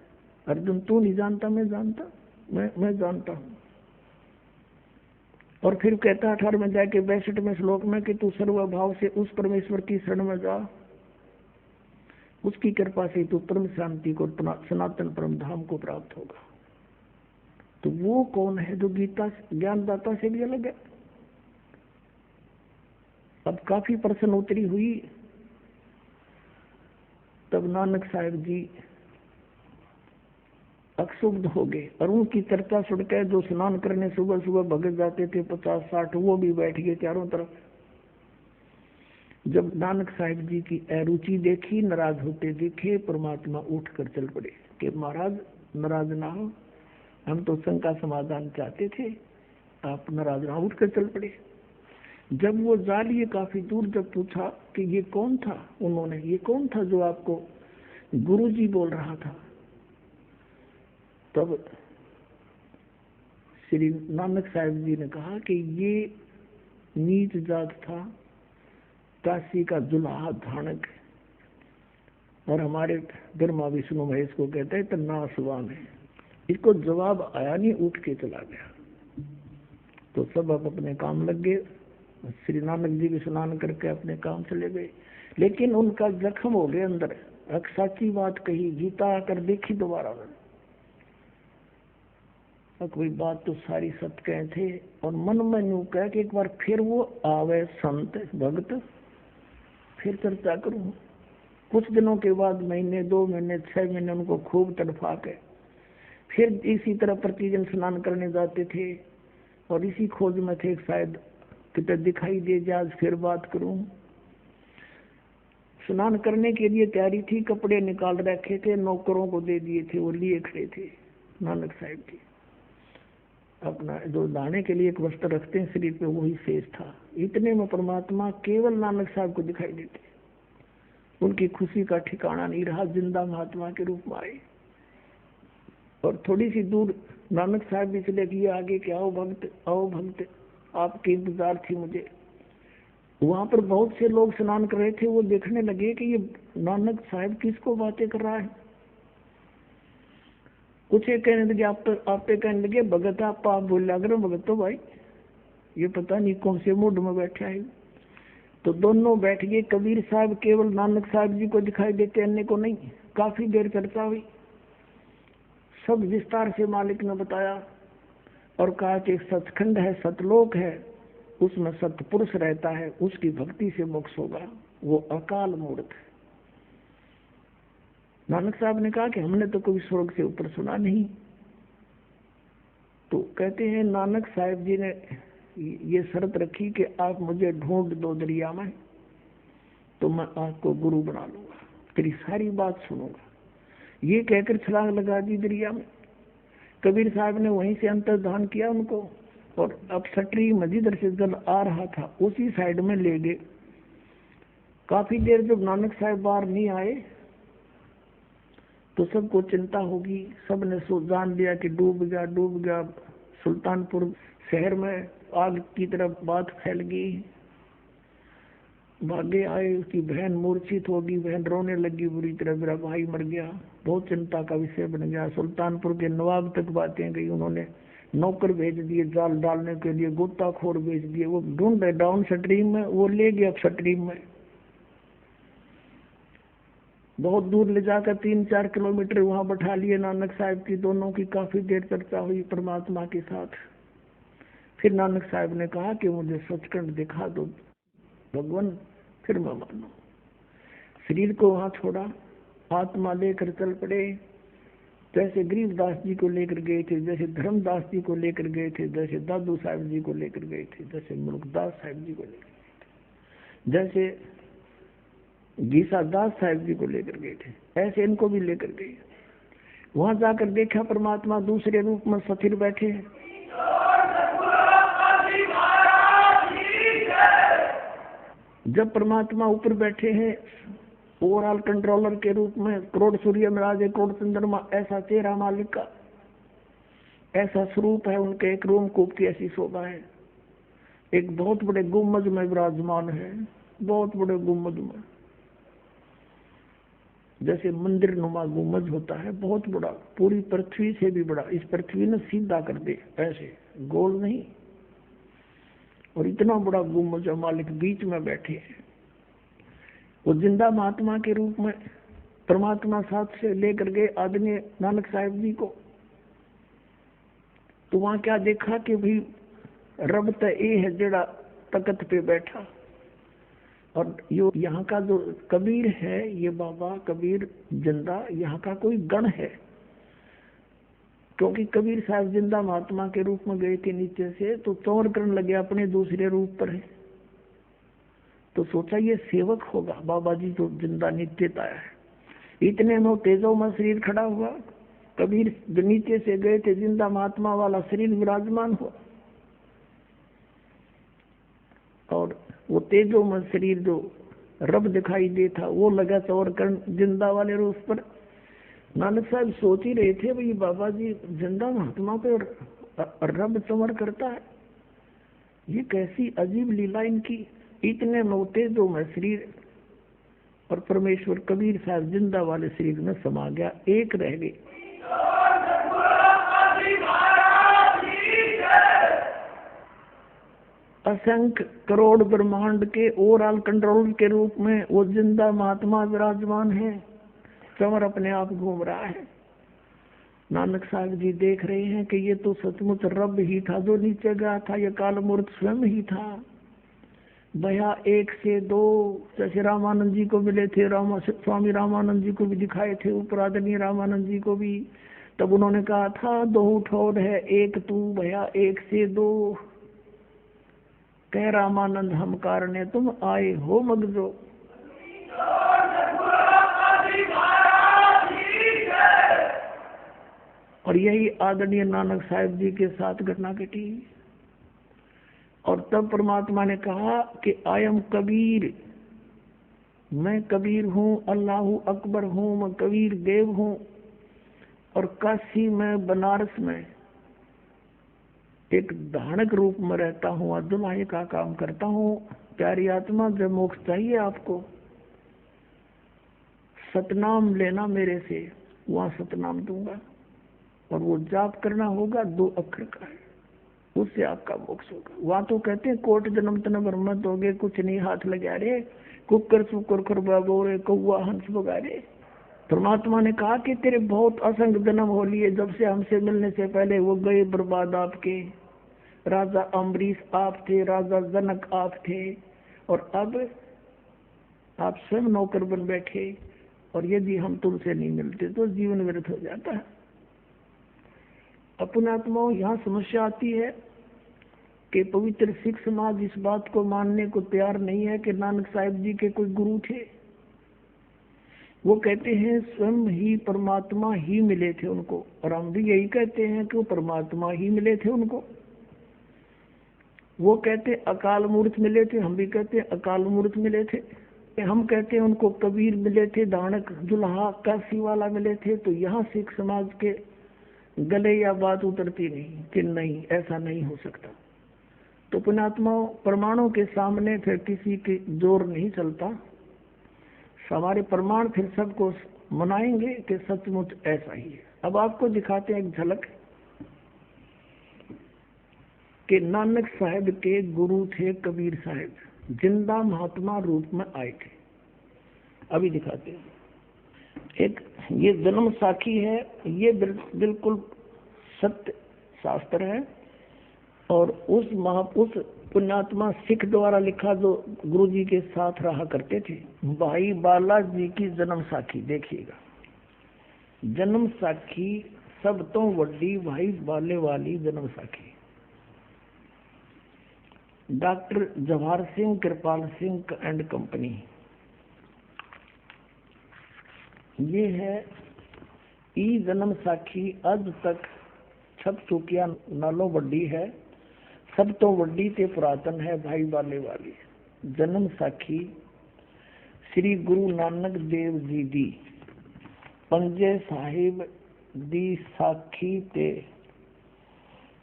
अर्जुन तू नहीं जानता, मैं जानता, मैं जानता हूँ। और फिर कहता है 18वें अध्याय के 62वें श्लोक में कि तू सर्वभाव से उस परमेश्वर की शरण में जा, उसकी कृपा से तू परम शांति को, सनातन परम धाम को प्राप्त होगा। तो वो कौन है जो गीता ज्ञानदाता से भी अलग है? अब काफी प्रश्नोत्तरी हुई। तब नानक साहब जी अक्षुब्ध हो गए और उनकी चर्चा सुनकर जो स्नान करने सुबह सुबह भगत जाते थे 50-60 वो भी बैठ गए चारों तरफ। जब नानक साहब जी की अरुचि देखी, नाराज होते देखे, परमात्मा उठ कर चल पड़े कि महाराज नाराज ना हो, हम तो शंका समाधान चाहते थे, आप नाराज ना। उठ कर चल पड़े। जब वो जा लिए काफी दूर, जब पूछा कि ये कौन था, उन्होंने ये कौन था जो आपको गुरुजी बोल रहा था, तब श्री नानक साहब जी ने कहा कि ये नीच जात था, काशी का जुलाहा धानक, और हमारे ब्रह्मा विष्णु महेश को कहते हैं तो नाश हुआ में। इसको जवाब आया नहीं, उठ के चला गया। तो सब अब अपने काम लग गए। श्री नानक जी भी स्नान करके अपने काम चले गए, लेकिन उनका जख्म हो गया अंदर। एक सच्ची बात कही, गीता आकर देखी दोबारा। कोई बात तो सारी सत्य कहे थे, और मन में यूं कह कि एक बार फिर वो आवे संत भक्त, फिर चर्चा करूं। कुछ दिनों के बाद, महीने 2 महीने 6 महीने उनको खूब तड़फा के फिर इसी तरह प्रतिदिन स्नान करने जाते थे, और इसी खोज में थे शायद कितने दिखाई दे जाए, आज फिर बात करूं। स्नान करने के लिए तैयारी थी, कपड़े निकाल रखे थे, नौकरों को दे दिए थे, वो लिए खड़े थे। नानक साहब जी अपना जो दाने के लिए एक वस्त्र रखते हैं शरीर पे, वही शेष था। इतने में परमात्मा केवल नानक साहब को दिखाई देते। उनकी खुशी का ठिकाना नहीं रहा, जिंदा महात्मा के रूप में आए। और थोड़ी सी दूर नानक साहब भी चले गए आगे कि आओ भक्त, आओ भक्त, आपके इंतजार थी मुझे। वहां पर बहुत से लोग स्नान कर रहे थे, वो देखने लगे कि ये नानक साहब किसको बातें कर रहा है। कुछ एक कहने लगे आप पे कहने लगे भगत आप बोल अगर भगत तो भाई ये पता नहीं कौन से मूड में बैठा है। तो दोनों बैठ गए। कबीर साहब केवल नानक साहब जी को दिखाई देते, अन्य को नहीं। काफी देर चर्चा हुई, सब विस्तार से मालिक ने बताया और कहा कि सचखंड है, सतलोक है, उसमें सतपुरुष रहता है, उसकी भक्ति से मोक्ष होगा, वो अकाल मूर्त है। नानक साहब ने कहा कि हमने तो कभी स्वर्ग से ऊपर सुना नहीं। तो कहते हैं नानक साहब जी ने ये शर्त रखी कि आप मुझे ढूंढ दो दरिया में, तो मैं आपको गुरु बना लूंगा, तेरी सारी बात सुनूंगा। ये कहकर छलांग लगा दी दरिया में। कबीर साहब ने वहीं से अंतर्धान किया उनको, और अब सटरी मजिदर से जल आ रहा था, उसी साइड में ले गए। काफी देर जब नानक साहब बाहर नहीं आए तो सबको चिंता होगी। सबने जान लिया कि डूब गया। सुल्तानपुर शहर में आग की तरफ बात फैल गई। भागे आए, उसकी बहन मूर्छित होगी, बहन रोने लगी बुरी तरह, मेरा भाई मर गया। बहुत चिंता का विषय बन गया। सुल्तानपुर के नवाब तक बातें गई। उन्होंने नौकर भेज दिए जाल डालने के लिए, गोताखोर भेज दिए। वो ढूंढ रहे डाउन स्ट्रीम में, वो ले गया स्ट्रीम में। बहुत दूर ले जाकर 3-4 किलोमीटर वहां बैठा लिए नानक साहब की। दोनों की काफी देर चर्चा हुई परमात्मा के साथ। फिर नानक साहब ने कहा कि मुझे सचखंड दिखा दो भगवान, फिर मैं मानू। शरीर को वहां छोड़ा, आत्मा लेकर चल पड़े। जैसे गरीबदास जी को लेकर गए थे, जैसे धर्मदास जी को लेकर गए थे, जैसे दादू साहब जी को लेकर गए थे, जैसे मुल्कदास साहब जी को लेकर गए थे, जैसे गीसा दास साहब जी को लेकर गए थे, ऐसे इनको भी लेकर गए। वहां जाकर देखा परमात्मा दूसरे रूप में सथिर बैठे हैं। जब परमात्मा ऊपर बैठे हैं ओवरऑल कंट्रोलर के रूप में, करोड़ सूर्य महाराज, करोड़ चंद्रमा, ऐसा चेहरा मालिक का, ऐसा स्वरूप है उनके। एक रोमकूप की ऐसी शोभा है। एक बहुत बड़े गुम्बद में विराजमान है, बहुत बड़े गुम्बद में, जैसे मंदिर नुमा गुम्बद होता है, बहुत बड़ा, पूरी पृथ्वी से भी बड़ा। इस पृथ्वी ने सीधा कर दे, ऐसे गोल नहीं। और इतना बड़ा गुम्बद मालिक बीच में बैठे हैं। वो जिंदा महात्मा के रूप में परमात्मा साथ से लेकर गए आदमी नानक साहब जी को। तो वहां क्या देखा कि भाई रब तो ये है जड़ा तकत पे बैठा। और यो यहाँ का जो कबीर है, ये बाबा कबीर जिंदा यहाँ का कोई गण है। क्योंकि कबीर साहब जिंदा महात्मा के रूप में गए थे नीचे से, तो चौर करने लगे अपने दूसरे रूप पर है। तो सोचा ये सेवक होगा बाबा जी जो जिंदा नित्यता है। इतने में तेजो में शरीर खड़ा हुआ। कबीर जो नीचे से गए थे जिंदा महात्मा वाला शरीर विराजमान हुआ, और वो तेजो में शरीर जो रब दिखाई देता वो लगा चौर कर्ण जिंदा वाले रूप पर। नानक साहब सोच ही रहे थे भाई बाबा जी जिंदा महात्मा पे रब चमर करता है, ये कैसी अजीब लीला इनकी। इतने में तेजो में शरीर और परमेश्वर कबीर साहब जिंदा वाले शरीर में समा गया, एक रह गए। असंख्य करोड़ ब्रह्मांड के ओवरऑल कंट्रोल के रूप में वो जिंदा महात्मा विराजमान है, चंवर अपने आप घूम रहा है। नानक साहब जी देख रहे हैं कि ये तो सचमुच रब ही था जो नीचे गया था, ये काल मूर्त स्वयं ही था। भया एक से दो, जैसे रामानंद जी को मिले थे, स्वामी रामानंद जी को भी दिखाए थे, ऊपर आदरणीय रामानंद जी को भी, तब उन्होंने कहा था दो ठोर है एक तू, भया एक से दो, कह रामानंद हम कारणे तुम आए हो मगजो। और यही आदरणीय नानक साहब जी के साथ घटना घटी। और तब परमात्मा ने कहा कि आयम कबीर, मैं कबीर हूँ, अल्लाह अकबर हूँ, मैं कबीर देव हूँ। और काशी में, बनारस में एक धानक रूप में रहता हूँ, अधुनाई का काम करता हूँ। प्यारी आत्मा, जब मोक्ष चाहिए आपको, सतनाम लेना मेरे से, वहां सतनाम दूंगा। और वो जाप करना होगा 2 अक्षर का है, उससे आपका मोक्ष होगा। वहां तो कहते हैं कोट जन्म तन ब्रह्मत हो गए, कुछ नहीं हाथ लगा रे, कुकर सुकर खरबा बोरे, कौआ हंस बगारे। परमात्मा ने कहा कि तेरे बहुत असंख्य जन्म हो लिए, जब से हमसे मिलने से पहले वो गए बर्बाद आपके। राजा अम्बरीश आप थे, राजा जनक आप थे, और अब आप स्वयं नौकर बन बैठे। और यदि हम तुमसे नहीं मिलते तो जीवन व्यर्थ हो जाता है। अपने आत्माओं, यहाँ समस्या आती है कि पवित्र सिख समाज इस बात को मानने को तैयार नहीं है कि नानक साहिब जी के कोई गुरु थे। वो कहते हैं स्वयं ही परमात्मा ही मिले थे उनको, और हम भी यही कहते हैं कि वो परमात्मा ही मिले थे उनको। वो कहते अकाल मूर्त मिले थे, हम भी कहते अकाल मूर्त मिले थे। हम कहते हैं उनको कबीर मिले थे, दानक दुल्हा काशी वाला मिले थे। तो यहाँ सिख समाज के गले या बात उतरती नहीं कि नहीं, ऐसा नहीं हो सकता। तो पुण्यात्माओं, प्रमाणों के सामने फिर किसी के जोर नहीं चलता। हमारे प्रमाण फिर सबको मनाएंगे कि सचमुच ऐसा ही है। अब आपको दिखाते हैं एक झलक कि नानक साहब के गुरु थे कबीर साहब, जिंदा महात्मा रूप में आए थे। अभी दिखाते हैं। एक ये जन्म साखी है, ये बिल्कुल सत्य शास्त्र है। और उस पुण्यात्मा सिख द्वारा लिखा जो गुरु जी के साथ रहा करते थे, भाई बाला जी की जन्म साखी देखिएगा। जन्म साखी सब तो वड्डी भाई बाले वाली जन्म साखी। Doctor Jawahar Singh, Kripal Singh and company, ये है ई जन्म साखी। आज तक छप चुकिया नालो वड्डी है, सब तो वड्डी ते पुरातन है भाई बाले वाली जन्म साखी। श्री गुरु नानक देव जी दी पंजे साहिब दी साखी ते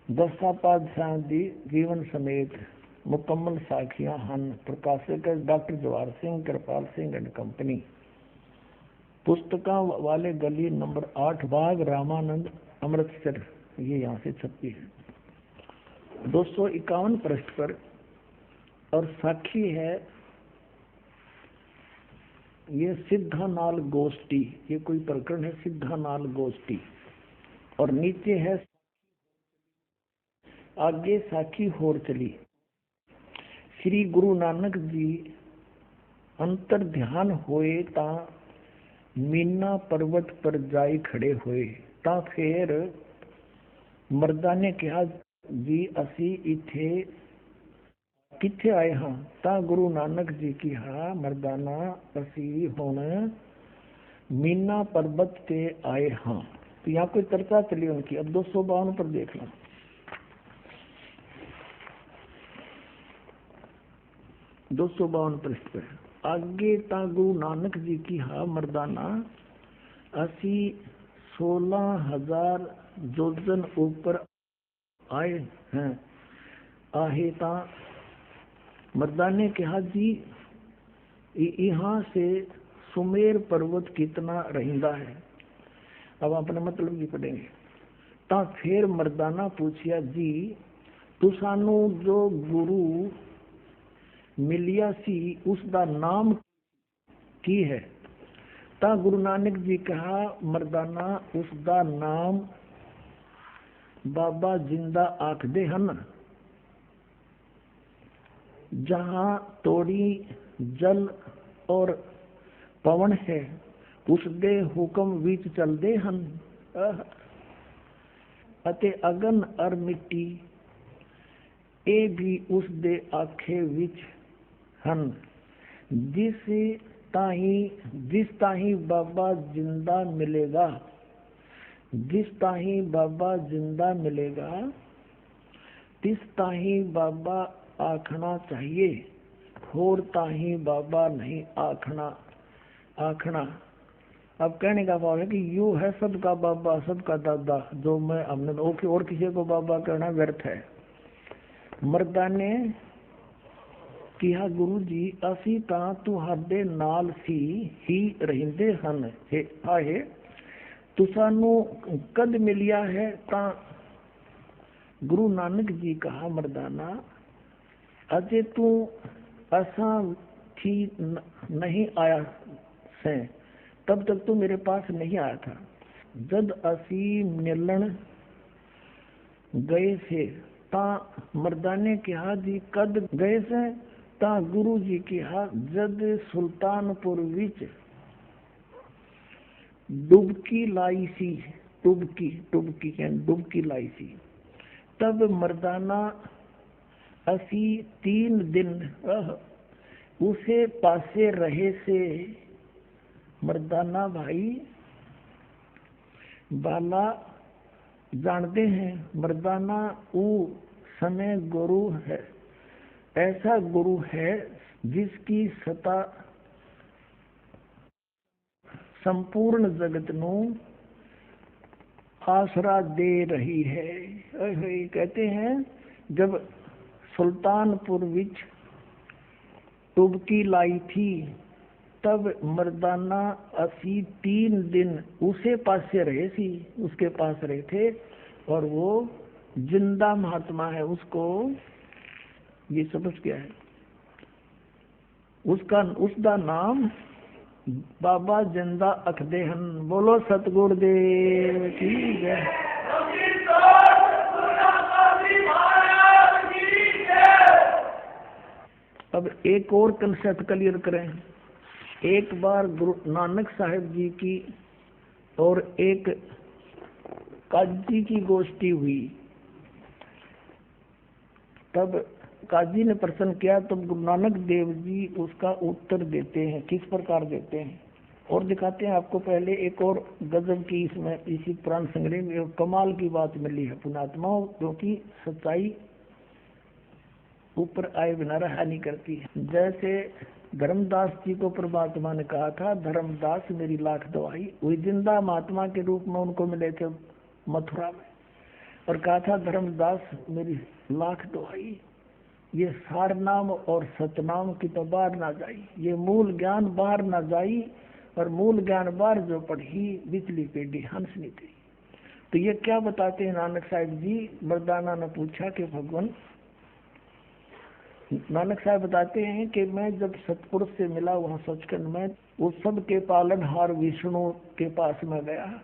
दसा पातशाह दी जीवन समेत मुकम्मल साखियां हन। प्रकाशक doctor Jawahar Singh, Kripal Singh and company. पुस्तका वाले गली नंबर 8, बाग रामानंद, अमृतसर। ये यहाँ से छपी है 251 पृष्ठ पर। और साखी है ये सिद्धानाल गोष्ठी, ये कोई प्रकरण है सिद्धानाल गोष्ठी। और नीचे है आगे साखी होर चली। श्री गुरु नानक जी अंतर ध्यान होए ता मीना पर्वत पर जाई खड़े होए। ता फिर मर्दा ने कहा जी असी इथे किथे आए हाँ। ता गुरु नानक जी की हा मर्दाना असी हुण मीना पर्वत ते आए हाँ। तो यहाँ कोई चर्चा चली उनकी। अब 252 पर देखना। दो 252 पृष्ठ पर आगे ता गुरु नानक जी की हा मर्दाना असी 16,000 जोजन ऊपर आए हैं। आहे ता मर्दा ने कहा जी यहाँ से सुमेर पर्वत कितना रहिंदा है। अब अपने मतलब की पढ़ेंगे। ता फिर मर्दाना पूछिया जी तुसानू जो गुरु मिलिया सी उसका नाम की है। ता गुरु नानक जी कहा मर्दाना उसका नाम बाबा जिंदा आखदे हन। जहाँ तोड़ी जल और पवन है उसदे हुक्म विच चलदे हन। अते अगन और मिट्टी ए भी उसदे आखे विच हन। जिस ताही बाबा जिंदा मिलेगा, जिस ताही बाबा जिंदा मिलेगा तिस ताही बाबा आखना चाहिए, और ताही बाबा नहीं आखना। अब कहने का भाव है कि यू है सबका बाबा सबका दादा, जो मैं हमने और किसी को बाबा कहना व्यर्थ है। मर्दा ने किया गुरु जी असी ता तुहाडे नाल सी ही रहिंदे हन आहे तुसानू कद मिलिया है। ता गुरु नानक जी कहा मर्दाना अजे तू असा थी नहीं आया से, तब तक तू मेरे पास नहीं आया था। जब असी मिलन गए से ता मर्दा ने कहा जी कद गए से। ता गुरु जी कहा जद सुल्तानपुर विच डुबकी लाई सी, डुबकी लाई सी। तब मर्दाना असी 3 दिन उसे पासे रहे से। मर्दाना भाई बाला जानते हैं मर्दाना ऊ समय गुरु है, ऐसा गुरु है जिसकी सत्ता संपूर्ण जगत नू आसरा दे रही है। कहते हैं जब सुल्तानपुर विच डुबकी लाई थी तब मर्दाना असी 3 दिन उसे पासे रहे सी, उसके पास रहे थे। और वो जिंदा महात्मा है, उसको ये समझ क्या है, उसका नाम बाबा जिंदा अखदे हन। बोलो सतगुरुदेव की जय। अब एक और कंसेप्ट क्लियर करें। एक बार गुरु नानक साहिब जी की और एक काजी की गोष्ठी हुई। तब काजी ने प्रश्न किया, तब गुरु नानक देव जी उसका उत्तर देते हैं। किस प्रकार देते हैं और दिखाते हैं आपको। पहले एक और गजब की इसमें इसी पुराण संग्रह में कमाल की बात मिली है पुणात्माओं, क्योंकि सच्चाई ऊपर आए बिना रहा नहीं करती है। जैसे धर्मदास जी को परमात्मा ने कहा था धर्मदास मेरी लाख दवाई, वही जिंदा महात्मा के रूप में उनको मिले थे मथुरा में, और कहा था धर्मदास मेरी लाख दवाई, ये सार नाम और सतनाम की तो बाहर ना जाई, ये मूल ज्ञान बाहर ना जाई, और मूल ज्ञान बाहर जो पढ़ी बिचली पेड़ी हंस नहीं थी। तो ये क्या बताते हैं नानक साहिब जी। मर्दाना ने पूछा कि भगवान, नानक साहब बताते हैं कि मैं जब सतपुरुष से मिला वहां सचखंड में, उस सब के पालनहार विष्णु के पास में गया,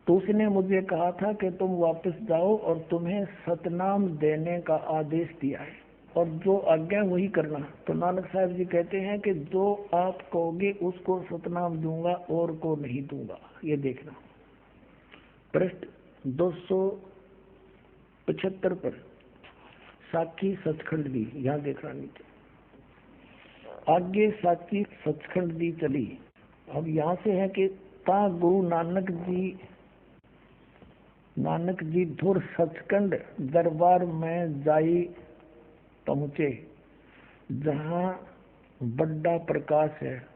तो उसने मुझे कहा था कि तुम वापस जाओ और तुम्हें सतनाम देने का आदेश दिया है, और जो आज्ञा वही करना। तो नानक साहब जी कहते हैं कि जो आप कहोगे उसको सतनाम दूंगा और को नहीं दूंगा। ये देखना पृष्ठ 275 पर साखी सचखंड दी, यहाँ देखना नीचे आगे साखी सचखंड दी चली। अब यहाँ से है कि ता गुरु नानक जी धुर सचखंड दरबार में जाई पहुँचे, जहाँ बड़ा प्रकाश है,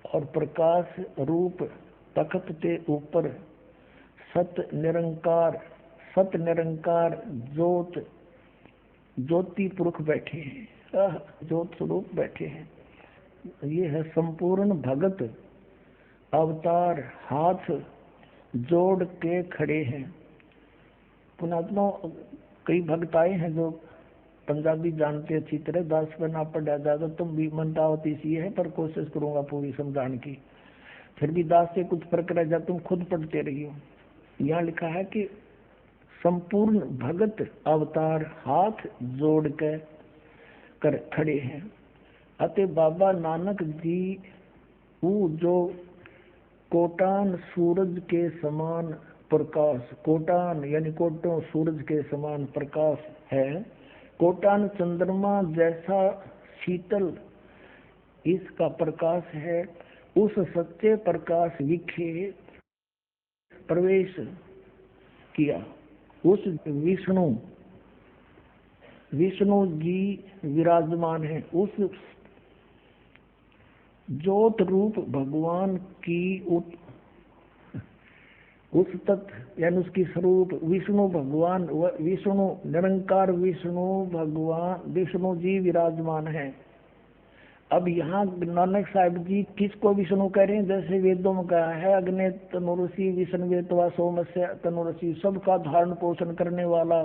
और प्रकाश रूप तख्त के ऊपर सत निरंकार ज्योति पुरुष बैठे हैं, ज्योत स्वरूप बैठे हैं। ये है संपूर्ण भगत अवतार हाथ जोड़ के खड़े हैं। पुणात्मा कई भक्त आए हैं जो पंजाबी जानते अच्छी तरह, दास पर ना पढ़ा ज्यादा, तुम भी मनतावती सी है पर कोशिश करूंगा पूरी समझाने की, फिर भी दास से कुछ फर्क रह जाए तुम खुद पढ़ते रहियो। यहाँ लिखा है कि संपूर्ण भगत अवतार हाथ जोड़ के कर खड़े हैं। अतः बाबा नानक जी वो जो कोटान सूरज के समान प्रकाश, कोटान यानी कोटों सूरज के समान प्रकाश है, कोटान चंद्रमा जैसा शीतल इसका प्रकाश है, उस सच्चे प्रकाश विखे प्रवेश किया। उस विष्णु जी विराजमान है। उस ज्योत रूप भगवान की उस तत्व यानी उसकी स्वरूप विष्णु भगवान, विष्णु निरंकार विष्णु भगवान विष्णु जी विराजमान है। अब यहाँ नानक साहिब जी किसको विष्णु कह रहे हैं? जैसे वेदों में कहा है अग्नि तनुरसी विष्णुवेतवा सोमस्य तनुरसी, सबका धारण पोषण करने वाला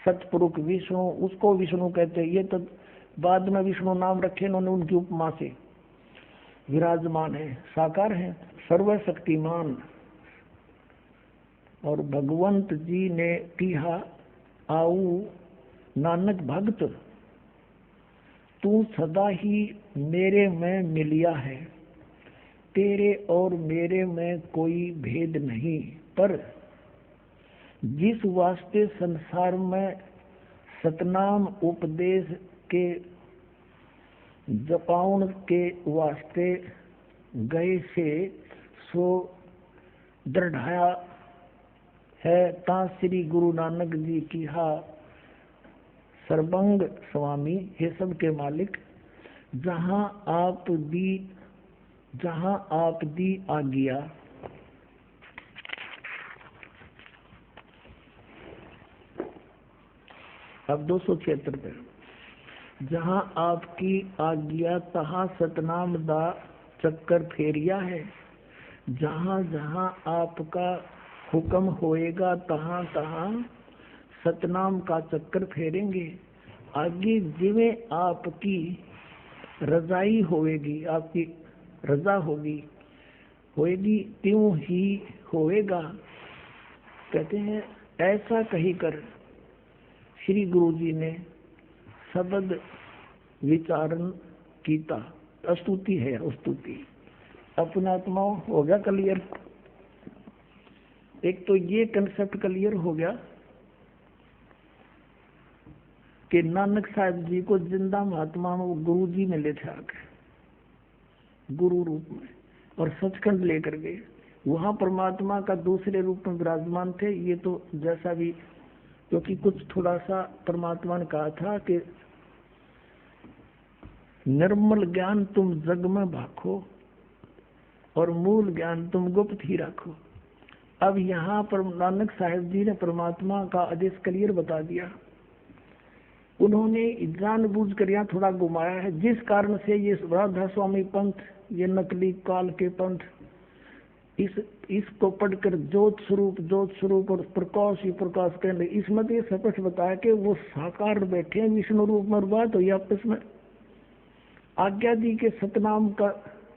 सतपुरुष विष्णु, उसको विष्णु कहते हैं। ये तो बाद में विष्णु नाम रखे इन्होंने उनकी उपमा से। विराजमान है, साकार है, सर्वशक्तिमान। और भगवंत जी ने कहा आऊ नानक भक्त तू सदा ही मेरे में मिलिया है, तेरे और मेरे में कोई भेद नहीं। पर जिस वास्ते संसार में सतनाम उपदेश के जपाउन के वास्ते गए से सो दृढ़ाया है, ता श्री गुरु नानक जी की हा सर्वंग स्वामी, हे सब के मालिक, जहाँ आप दी आज्ञा, अब 276 पे, जहाँ आपकी आज्ञा तहाँ सतनाम दा चक्कर फेरिया है, जहाँ जहाँ आपका हुक्म होएगा तहाँ तहाँ सतनाम का चक्कर फेरेंगे। आगे जिवें आपकी रजाई होएगी, आपकी रजा होएगी त्यों ही होएगा। कहते हैं ऐसा कही कर श्री गुरु जी ने शब्द विचारण कीता। स्तुति है, स्तुति अपना आत्मा हो गया क्लियर। एक तो ये कंसेप्ट क्लियर हो गया कि नानक साहब जी को जिंदा महात्मा में वो गुरु जी ने ले थे आके गुरु रूप में, और सचखंड लेकर गए। वहां परमात्मा का दूसरे रूप में विराजमान थे। ये तो जैसा भी, क्योंकि कुछ थोड़ा सा परमात्मा ने कहा था कि निर्मल ज्ञान तुम जग में भाखो और मूल ज्ञान तुम गुप्त ही रखो। अब यहाँ पर नानक साहिब जी ने परमात्मा का आदेश क्लियर बता दिया। उन्होंने जानबूझ कर यहाँ थोड़ा घुमाया है, जिस कारण से ये राधा स्वामी पंथ, ये नकली काल के पंथ, इसको पढ़कर ज्योत स्वरूप और प्रकाश ही प्रकाश कहने, इसमें तो ये स्पष्ट बताया कि वो साकार बैठे हैं विष्णु रूप में। बात हुई आपस में, आज्ञा दी के सतनाम का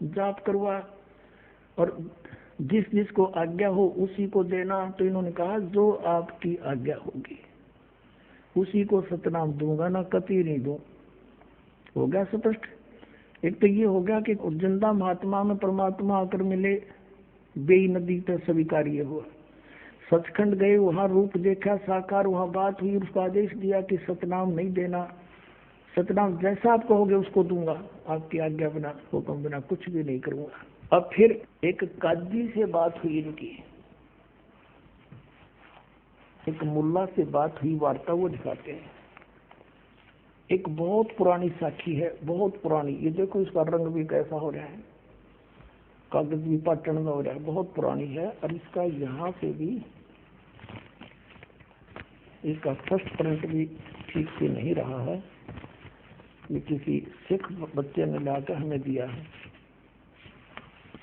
जाप करवा और जिसको आज्ञा हो उसी को देना। तो इन्होंने कहा जो आपकी आज्ञा होगी उसी को सतनाम दूंगा, ना कति नहीं दूं। हो गया स्पष्ट। एक तो ये हो गया कि जिंदा महात्मा में परमात्मा आकर मिले, बेई नदी पर स्वीकार्य हुआ। सचखंड गए, वहां रूप देखा साकार, वहां बात हुई, उसका आदेश दिया कि सतनाम नहीं देना, सतनाम जैसा आप कहोगे उसको दूंगा, आपकी आज्ञा बिना हुक्म बिना कुछ भी नहीं करूंगा। अब फिर एक काजी से बात हुई इनकी, एक मुल्ला से बात हुई, वार्ता वो दिखाते हैं। एक बहुत पुरानी साखी है, बहुत पुरानी। ये देखो इसका रंग भी कैसा हो रहा है, कागज भी पाटन में हो रहा है, बहुत पुरानी है। और इसका यहाँ से भी इसका फर्स्ट प्रिंट भी ठीक से नहीं रहा है, ये किसी सिख बच्चे ने लाकर हमें दिया है।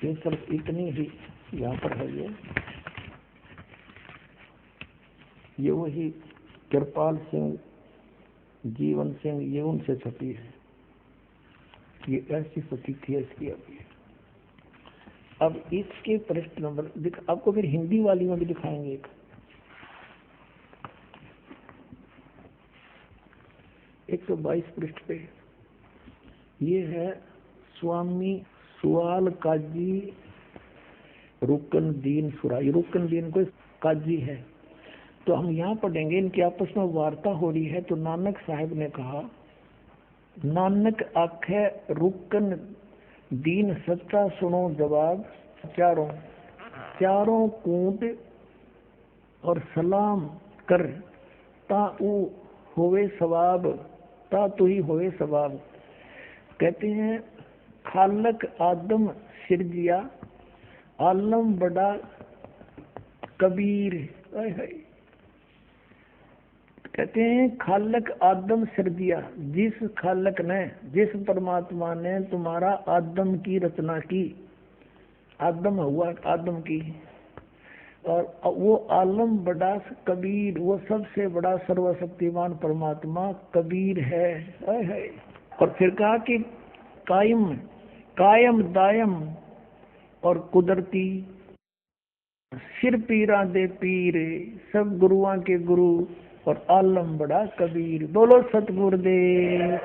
ये सिर्फ इतनी ही यहाँ पर है। ये वही कृपाल सिंह, जीवन सिंह, ये उनसे छपी है। ये ऐसी प्रति थी इसकी। अब इसके पृष्ठ नंबर आपको फिर हिंदी वाली में भी दिखाएंगे। 122 पृष्ठ पे ये है स्वामी सुआल काजी रुकन दीन सुराई। रुकन दीन कोई काजी है। तो हम यहाँ पढ़ेंगे, इनकी आपस में वार्ता हो रही है। तो नानक साहब ने कहा, नानक आखे रुकन दीन सच्चा सुनो जवाब, चारों कूट और सलाम कर ता ऊ होवे सवाब, ता तू ही होवे सवाब। कहते हैं खालक आदम सिरजिया, आलम बड़ा कबीर। कहते हैं खालक आदम सिरजिया, जिस खालक ने, जिस परमात्मा ने तुम्हारा आदम की रचना की, आदम हुआ आदम की, और वो आलम बड़ा कबीर, वो सबसे बड़ा सर्वशक्तिमान परमात्मा कबीर है। और फिर कहा कि कायम दायम और कुदरती, सिर पीरा दे पीर, सब गुरुआं के गुरु, और आलम बड़ा कबीर। बोलो सतगुरुदेव।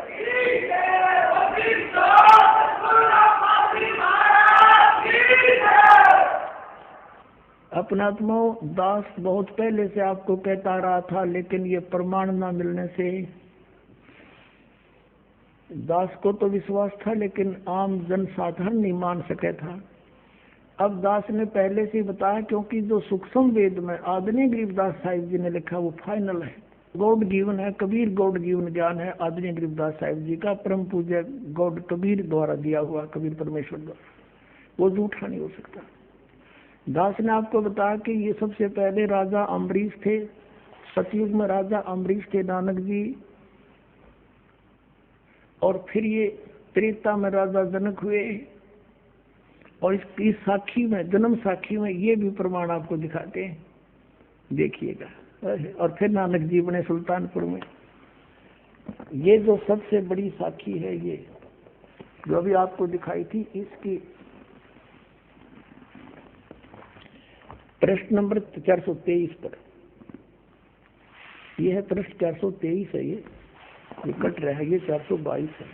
अपनात्मा दास बहुत पहले से आपको कहता रहा था, लेकिन ये प्रमाण ना मिलने से दास को तो विश्वास था, लेकिन आम जनसाधारण नहीं मान सके था। अब दास ने पहले से बताया, क्योंकि जो सूक्ष्म वेद में आदरणीय गरीबदास साहिब जी ने लिखा वो फाइनल है, गॉड गिवन है। कबीर गॉड गिवन ज्ञान है आदरणीय गरीबदास साहिब जी का, परम पूज्य गॉड कबीर द्वारा दिया हुआ, कबीर परमेश्वर द्वारा, वो झूठा नहीं हो सकता। दास ने आपको बताया कि ये सबसे पहले राजा अम्बरीश थे, सतयुग में राजा अम्बरीश थे नानक जी, और फिर ये त्रेता में राजा जनक हुए, और इसकी साखी में, जन्म साखी में ये भी प्रमाण आपको दिखाते हैं, देखिएगा। और फिर नानक जी बने सुल्तानपुर में। ये जो सबसे बड़ी साखी है, ये जो अभी आपको दिखाई थी, इसकी प्रश्न नंबर 423 पर, यह है प्रश्न 423 है। ये कट रहा है, ये 422 है।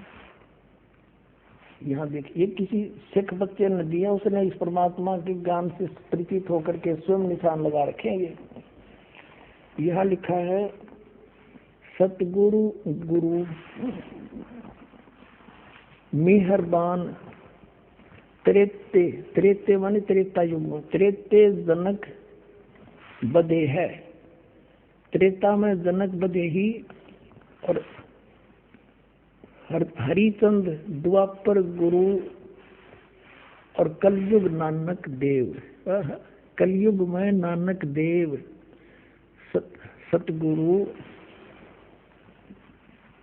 यहाँ देखिए, किसी सिख बच्चे ने दिया, उसने इस परमात्मा के ज्ञान से परिचित होकर के स्वयं निशान लगा रखे हैं। यहाँ लिखा है सतगुरु गुरु मेहरबान त्रेते, त्रेते माने त्रेता युग, त्रेते जनक बदे है। त्रेता में जनक बदे ही, और हरिचंद द्वापर गुरु, और कलयुग नानक देव। कलयुग में नानक देव सतगुरु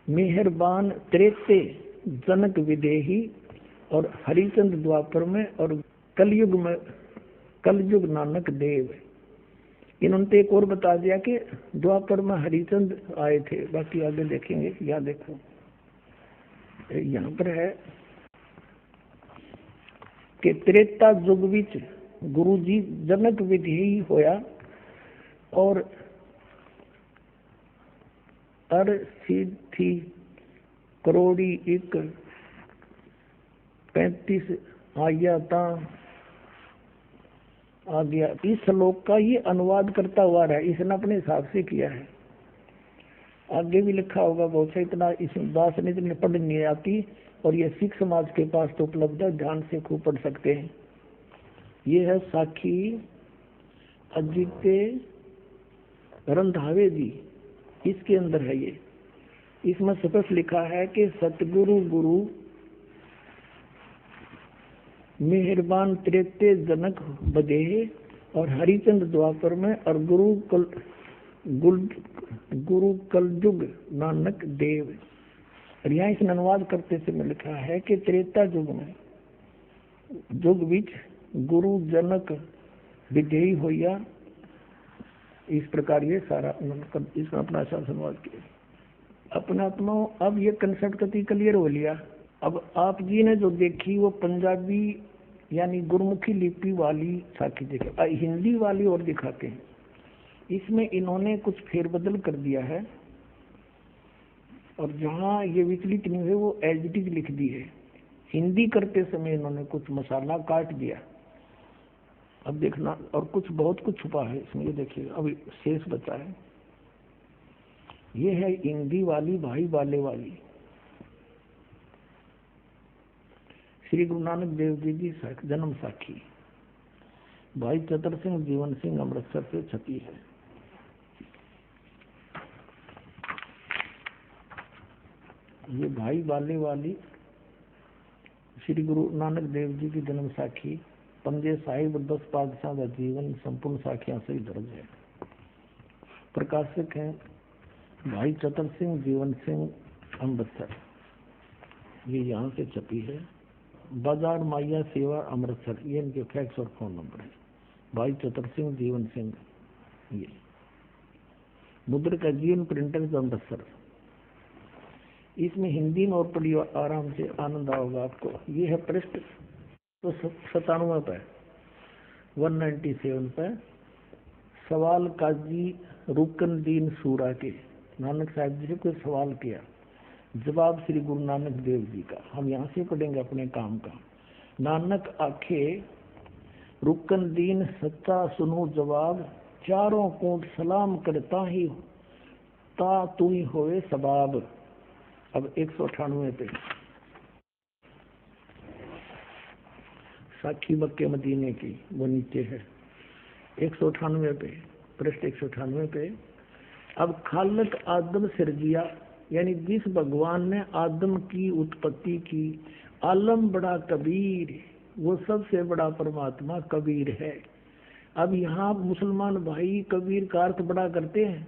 मेहरबान त्रेते जनक विदेही, और हरिचंद द्वापर में, और कलयुग में कलयुग नानक देव। इन्होंने एक और बता दिया कि द्वापर में हरिचंद आए थे, बाकी आगे देखेंगे। यहाँ देखो, यहाँ पर है कि त्रेता युग विच गुरु जी जनक विधेयी होया, और अर सिद्धि करोड़ी एक 35 आया ता आ गया। इस श्लोक का ये अनुवाद करता हुआ रहा, इसने अपने हिसाब से किया है। आगे भी लिखा होगा बहुत सा, इतना इस दास ने इतने पढ़ नहीं आती, और ये सिख समाज के पास तो उपलब्ध है, ध्यान से खूब पढ़ सकते हैं। ये है साखी अजित्य रंधावे जी, इसके अंदर है ये। इसमें स्पष्ट लिखा है कि सतगुरु गुरु मेहरबान त्रेते जनक बदे, और हरिचंद द्वापर में, और गुरु कलयुग नानक देव। और यहाँ इसने अनुवाद करते समय लिखा है कि त्रेता युग में युग बीच गुरु जनक विधेयी होया, इस प्रकार ये सारा इसमें अपना शासन अनुवाद किया अपने आत्मा। अब ये कंसेप्ट कति क्लियर हो लिया। अब आप जी ने जो देखी वो पंजाबी यानी गुरुमुखी लिपि वाली साखी देखी, हिंदी वाली और दिखाते हैं। इसमें इन्होंने कुछ फेरबदल कर दिया है और जहाँ ये विचलित नहीं हुए वो एज इट इज लिख दी है। हिंदी करते समय इन्होंने कुछ मसाला काट दिया, अब देखना, और कुछ बहुत कुछ छुपा है इसमें, ये देखिए अभी शेष बचा है। ये है हिंदी वाली भाई बाले वाली, श्री गुरु नानक देव जी की जन्म साखी, भाई चतर सिंह जीवन सिंह अमृतसर से छपी है। ये भाई बाले वाली श्री गुरु नानक देव जी की जन्म साखी, पंजे साहिब 10 पातशाह का जीवन संपूर्ण साखियां से दर्ज है। प्रकाशक हैं भाई चतर सिंह जीवन सिंह अमृतसर, ये यहाँ से छपी है। बाजार माया सेवा अमृतसर, ये इनके फैक्स और फोन नंबर है। भाई चतर सिंह जीवन सिंह, ये मुद्र का जीवन प्रिंटर अमृतसर। इसमें हिंदी में और पढ़ी आराम से आनंद आओगा आपको। ये है पृष्ठ तो 97 पे 197 पे सवाल काजी रुकनदीन सूरा के, नानक साहब जी से कोई सवाल किया, जवाब श्री गुरु नानक देव जी का। हम यहाँ से पढ़ेंगे अपने काम का। नानक आखे रुकनदीन सच्चा सुनो जवाब, चारों कोट सलाम करता ही ता तू ही होए सबाब। अब 198 पे साखी मक्के मदीने की, वो नीचे है 198 पे, पृष्ठ 198 पे। अब खालक आदम सिरजिया, यानी जिस भगवान ने आदम की उत्पत्ति की, आलम बड़ा कबीर, वो सबसे बड़ा परमात्मा कबीर है। अब यहाँ मुसलमान भाई कबीर का अर्थ बड़ा करते हैं,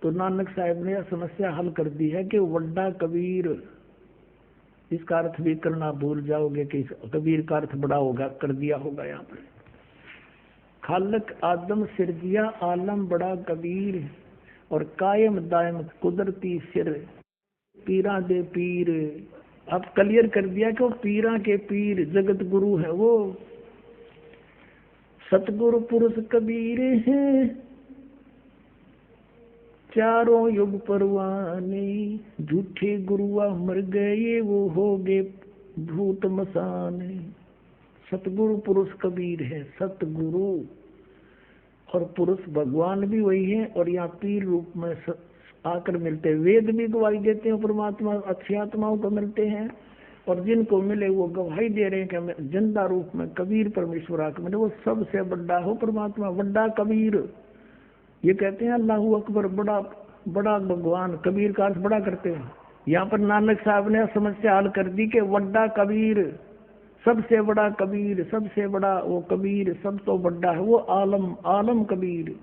तो नानक साहब ने यह समस्या हल कर दी है कि वड्डा कबीर, इसका अर्थ भी करना भूल जाओगे कि कबीर का अर्थ बड़ा होगा, कर दिया होगा यहाँ पर। खालक आदम सिरजिया आलम बड़ा कबीर, और कायम दायम कुदरती सिर पीरा दे पीर। अब क्लियर कर दिया कि वो पीरा के पीर जगत गुरु है, वो सतगुरु पुरुष कबीर है, चारों युग परवाने, झूठे गुरुआ मर गए वो हो गए भूत मसाने। सतगुरु पुरुष कबीर है, सतगुरु और पुरुष भगवान भी वही है, और यहाँ पीर रूप में आकर मिलते हैं। वेद भी गवाही देते हैं परमात्मा अच्छी आत्माओं को मिलते हैं, और जिनको मिले वो गवाही दे रहे हैं कि हमें जिंदा रूप में कबीर परमेश्वर आकर मिले, वो सबसे बड़ा हो परमात्मा, बड़ा कबीर। ये कहते हैं अल्लाहू अकबर, बड़ा बड़ा भगवान, कबीर का अर्थ बड़ा करते हैं। यहाँ पर नानक साहब ने समस्या हल कर दी कि वड्डा कबीर, सबसे बड़ा कबीर, सबसे बड़ा वो कबीर, सब तो बड़ा है वो आलम, आलम कबीर,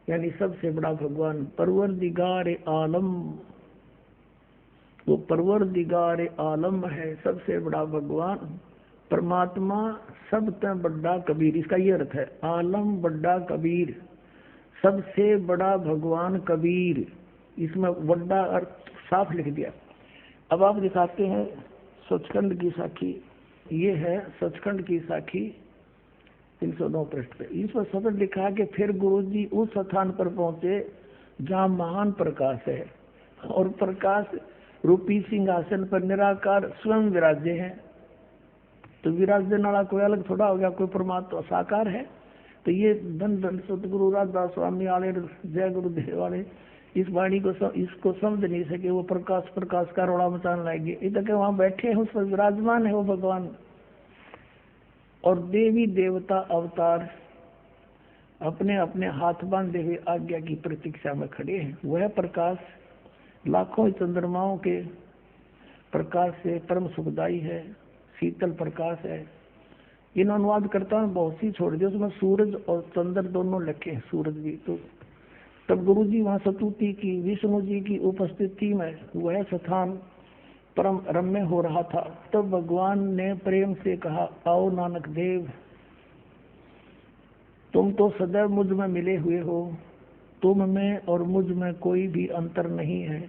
यानी सबसे बड़ा भगवान परवरदिगार आलम, वो परवरदिगार आलम है, सबसे बड़ा भगवान परमात्मा, सबसे बड़ा कबीर। इसका ये अर्थ है आलम बड़ा कबीर, सबसे बड़ा भगवान कबीर। इसमें बड़ा अर्थ साफ लिख दिया। अब आप दिखाते हैं सचखंड की साखी, ये है सचखंड की साखी 309 पृष्ठ पे। इस पर सतत लिखा है कि फिर गुरुजी उस स्थान पर पहुंचे जहाँ महान प्रकाश है, और प्रकाश रूपी सिंहासन पर निराकार स्वयं विराजे हैं। तो विराजने वाला कोई अलग थोड़ा हो गया, कोई परमात्मा साकार है। तो ये धन धन सतगुरु राजदास स्वामी वाले, जय गुरुदेव वाले इस वाणी को इसको समझ नहीं सके, वो प्रकाश प्रकाश का रोड़ा मचाने लगे। इधर के वहां बैठे हैं, उस पर विराजमान है वो भगवान, और देवी देवता अवतार अपने अपने हाथ बांधे हुए आज्ञा की प्रतीक्षा में खड़े हैं। वह प्रकाश लाखों चंद्रमाओं के प्रकाश से परम सुखदायी है, शीतल प्रकाश है। इन अनुवाद करता हूँ बहुत सी छोड़ दिया, उसमें सूरज और चंद्र दोनों लिखे हैं, सूरज भी। तो तब गुरु जी वहां सतुति की, विष्णु जी की उपस्थिति में वह स्थान परम रम्य हो रहा था। तब भगवान ने प्रेम से कहा, आओ नानक देव, तुम तो सदैव मुझ में मिले हुए हो, तुम में और मुझ में कोई भी अंतर नहीं है।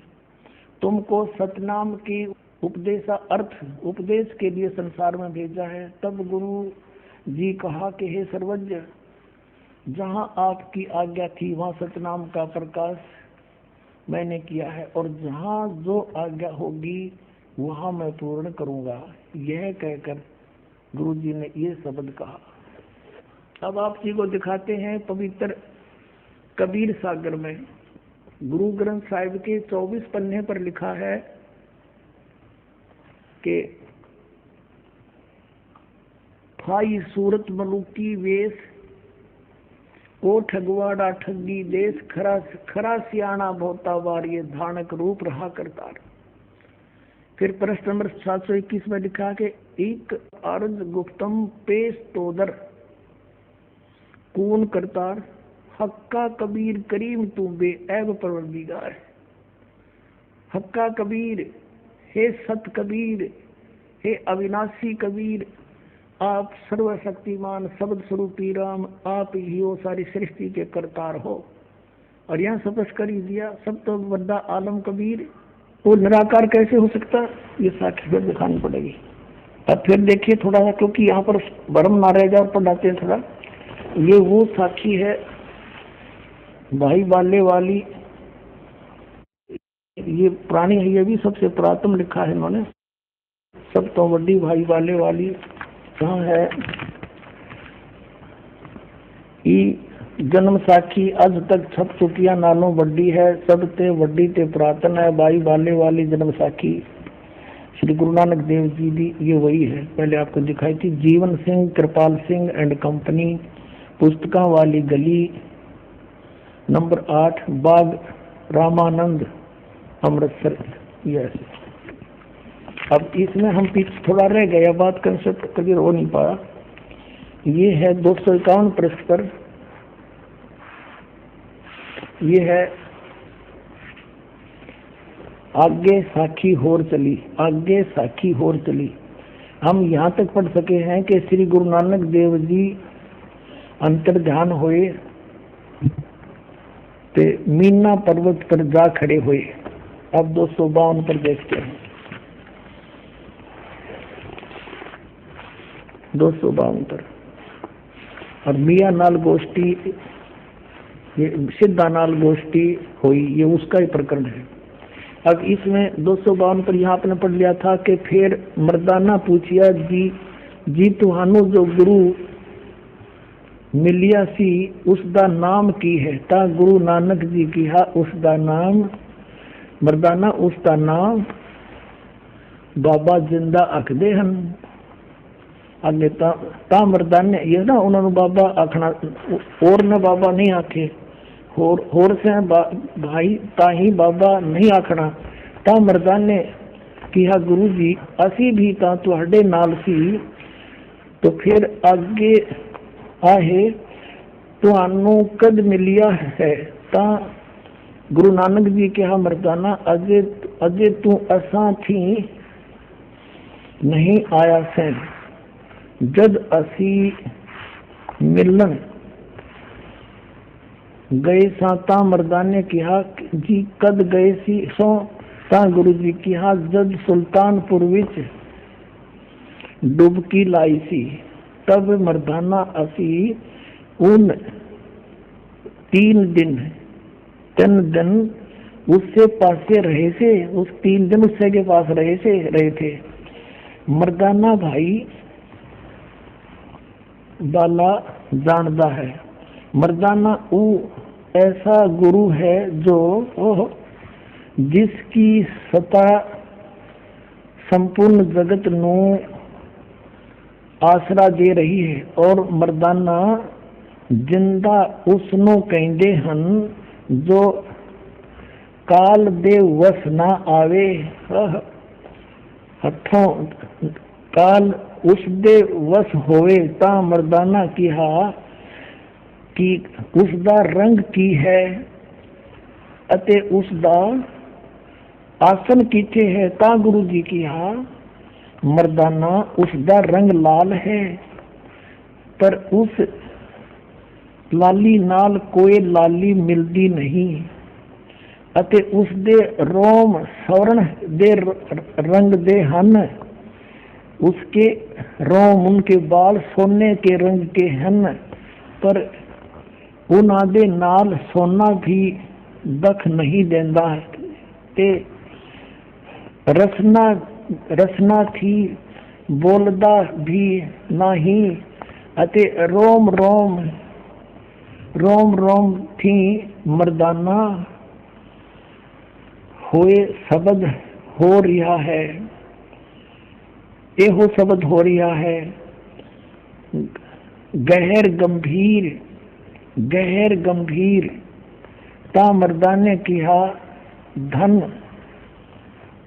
तुमको सतनाम की उपदेश के लिए संसार में भेजा है। तब गुरु जी कहा कि हे सर्वज्ञ, जहाँ आपकी आज्ञा थी वहाँ सतनाम का प्रकाश मैंने किया है, और जहाँ जो आज्ञा होगी वहाँ मैं पूर्ण करूँगा। यह कहकर गुरु जी ने ये शब्द कहा। अब आप जी को दिखाते हैं पवित्र कबीर सागर में गुरु ग्रंथ साहिब के 24 पन्ने पर लिखा है कि फाई सूरत मलुकी वेश को ठगवाड़ा ठगी देश, खरा सियाणा भोता वार ये धानक रूप रहा करतार। फिर प्रश्न नंबर 721 में लिखा कि एक अर्ज गुप्तम पेश तोदर कून करतार, हक्का कबीर करीम तू बे ऐब परवरदिगार। हक्का कबीर, हे सत कबीर, हे अविनाशी कबीर, आप सर्वशक्तिमान शब्द स्वरूपी राम, आप ही हो सारी सृष्टि के करतार हो। और यहाँ स्पष्ट कर ही दिया, सब तो बड़ा आलम कबीर, वो निराकार कैसे हो सकता, ये साक्षी फिर दिखानी पड़ेगी। अब फिर देखिए थोड़ा सा, क्योंकि यहाँ पर भ्रम ना रह जाए, पढ़ाते हैं थोड़ा। ये वो साक्षी है भाई बाले वाली, ये प्राणी है, ये भी सबसे पुरातन लिखा है इन्होंने। सब तो बड़ी भाई बाले वाली कहाँ है, जन्म साखी अज तक छप चुकिया नालों वड्डी है, सब ते वड्डी ते पुरातन है, भाई बाले वाली जन्म साखी श्री गुरु नानक देव जी भी ये वही है। पहले आपको दिखाई थी, जीवन सिंह, कृपाल सिंह एंड कंपनी, पुस्तका वाली गली, नंबर 8, बाग रामानंद, अमृतसर। यस, अब इसमें हम पीछे थोड़ा रह गया, बात कंसेप्ट क्लियर हो नहीं पाया। ये है 251 पृष्ठ पर, ये है आगे साखी होर चली, आगे साखी होर चली। हम यहाँ तक पढ़ सके हैं कि श्री गुरु नानक देव जी अंतर ध्यान हुए ते मीना पर्वत पर जा खड़े हुए। अब 252 पर देखते हैं, 252 पर। और मियाँ नाल गोष्ठी, ये सिद्धा नाल गोष्ठी हुई, ये उसका ही प्रकरण है। अब इसमें 252 पर यहाँ आपने पढ़ लिया था कि फिर मर्दाना पूछिया जी तुहानू जो गुरु मिलिया सी उसका नाम की है, ता गुरु नानक जी की हा उसका नाम, मर्दाना उसका नाम बाबा जिंदा आखदे हन। अगे ता मर्दाने ये ना उन्होंने बाबा आखना, और ने बाबा नहीं आखे, होर से भाई ताही बाबा नहीं आखना। ता मर्दाने किया गुरु जी असी भी ता तुहाडे नाल सी। तो फिर आगे आहे तुहानू कद मिलिया है, ता गुरु नानक जी कहा मर्दाना अजे तू असा थी नहीं आया से, जद असी मिलन गए सा। ता मर्दाने कहा जी कद गए सी सो, ता गुरु जी कहा जद सुल्तानपुर विच डुबकी लाई सी। तब मर्दाना असी उन 3 दिन उससे पासे रहे से, उस 3 दिन उससे के पास रहे थे। मर्दाना भाई बाला जानदा है, मर्दाना ऊ ऐसा गुरु है जो जिसकी सत्ता संपूर्ण जगत नू आसरा दे रही है, और मर्दाना जिंदा उसनों कहते हन जो काल दे वस ना आवे। हथों काल उस दे वस होवे। ता मर्दाना किहा कि उसका रंग की है, अते उसदा आसन कीथे है ता गुरु जी की हाँ मर्दाना उसदा रंग लाल है, पर उस लाली नाल कोई लाली मिलदी नहीं। अते उसदे रोम स्वर्ण दे रंग दे हन, उसके रोम उनके बाल सोने के रंग के हन, पर उनादे नाल सोना भी दख नहीं देंदा ते रसना थी बोलदा भी नहीं। अते रोम रोम थी मर्दाना होए शब्द हो रहा है, एहो शब्द हो रहा है गहर गंभीर ता मर्दाने किहा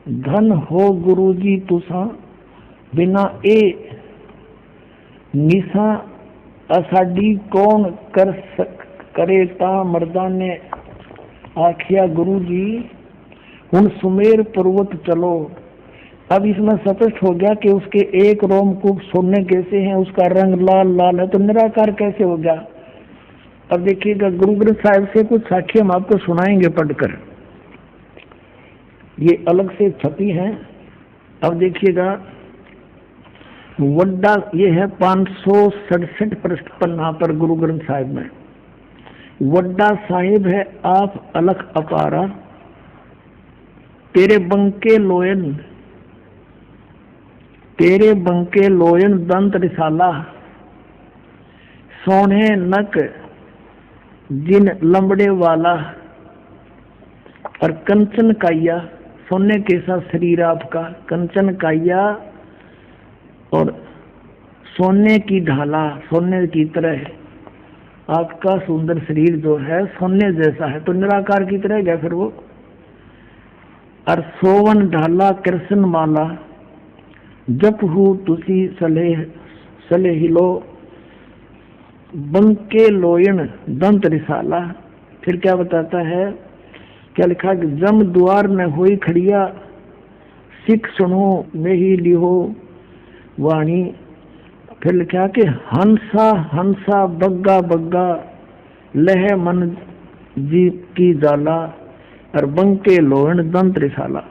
धन हो गुरुजी तुसा बिना ए निशा असाडी कौन करे ता मर्दाने आखिया गुरुजी हुन सुमेर पर्वत चलो। अब इसमें स्पष्ट हो गया कि उसके एक रोमकूप सोने कैसे हैं, उसका रंग लाल है, तो निराकार कैसे हो गया। अब देखिएगा गुरु ग्रंथ साहिब से कुछ साखी हम आपको सुनाएंगे पढ़कर, ये अलग से छपी है। अब देखिएगा वड्डा ये है 567 पृष्ठ पन्ना पर गुरु ग्रंथ साहिब में। वड्डा साहिब है आप अलख अपारा, तेरे बंके लोयन दंत रिसाला, सोने नक जिन लंबड़े वाला, और कंचन काया सोने के साथ शरीर आपका, कंचन काया और सोने की ढाला, सोने की तरह आपका सुंदर शरीर जो है सोने जैसा है, तो निराकार की तरह गया फिर वो। और सोवन ढाला कृष्ण माला, जप हूँ तुसी सले हिलो, बंके लोयन दंत रिसाला। फिर क्या बताता है, क्या लिखा कि जम द्वार में हुई खड़िया, सिख सुनो में ही लिहो वाणी। फिर लिखा कि हंसा बग्गा लह मन जी की जाला, और बंके लोहन दंत रिसाला।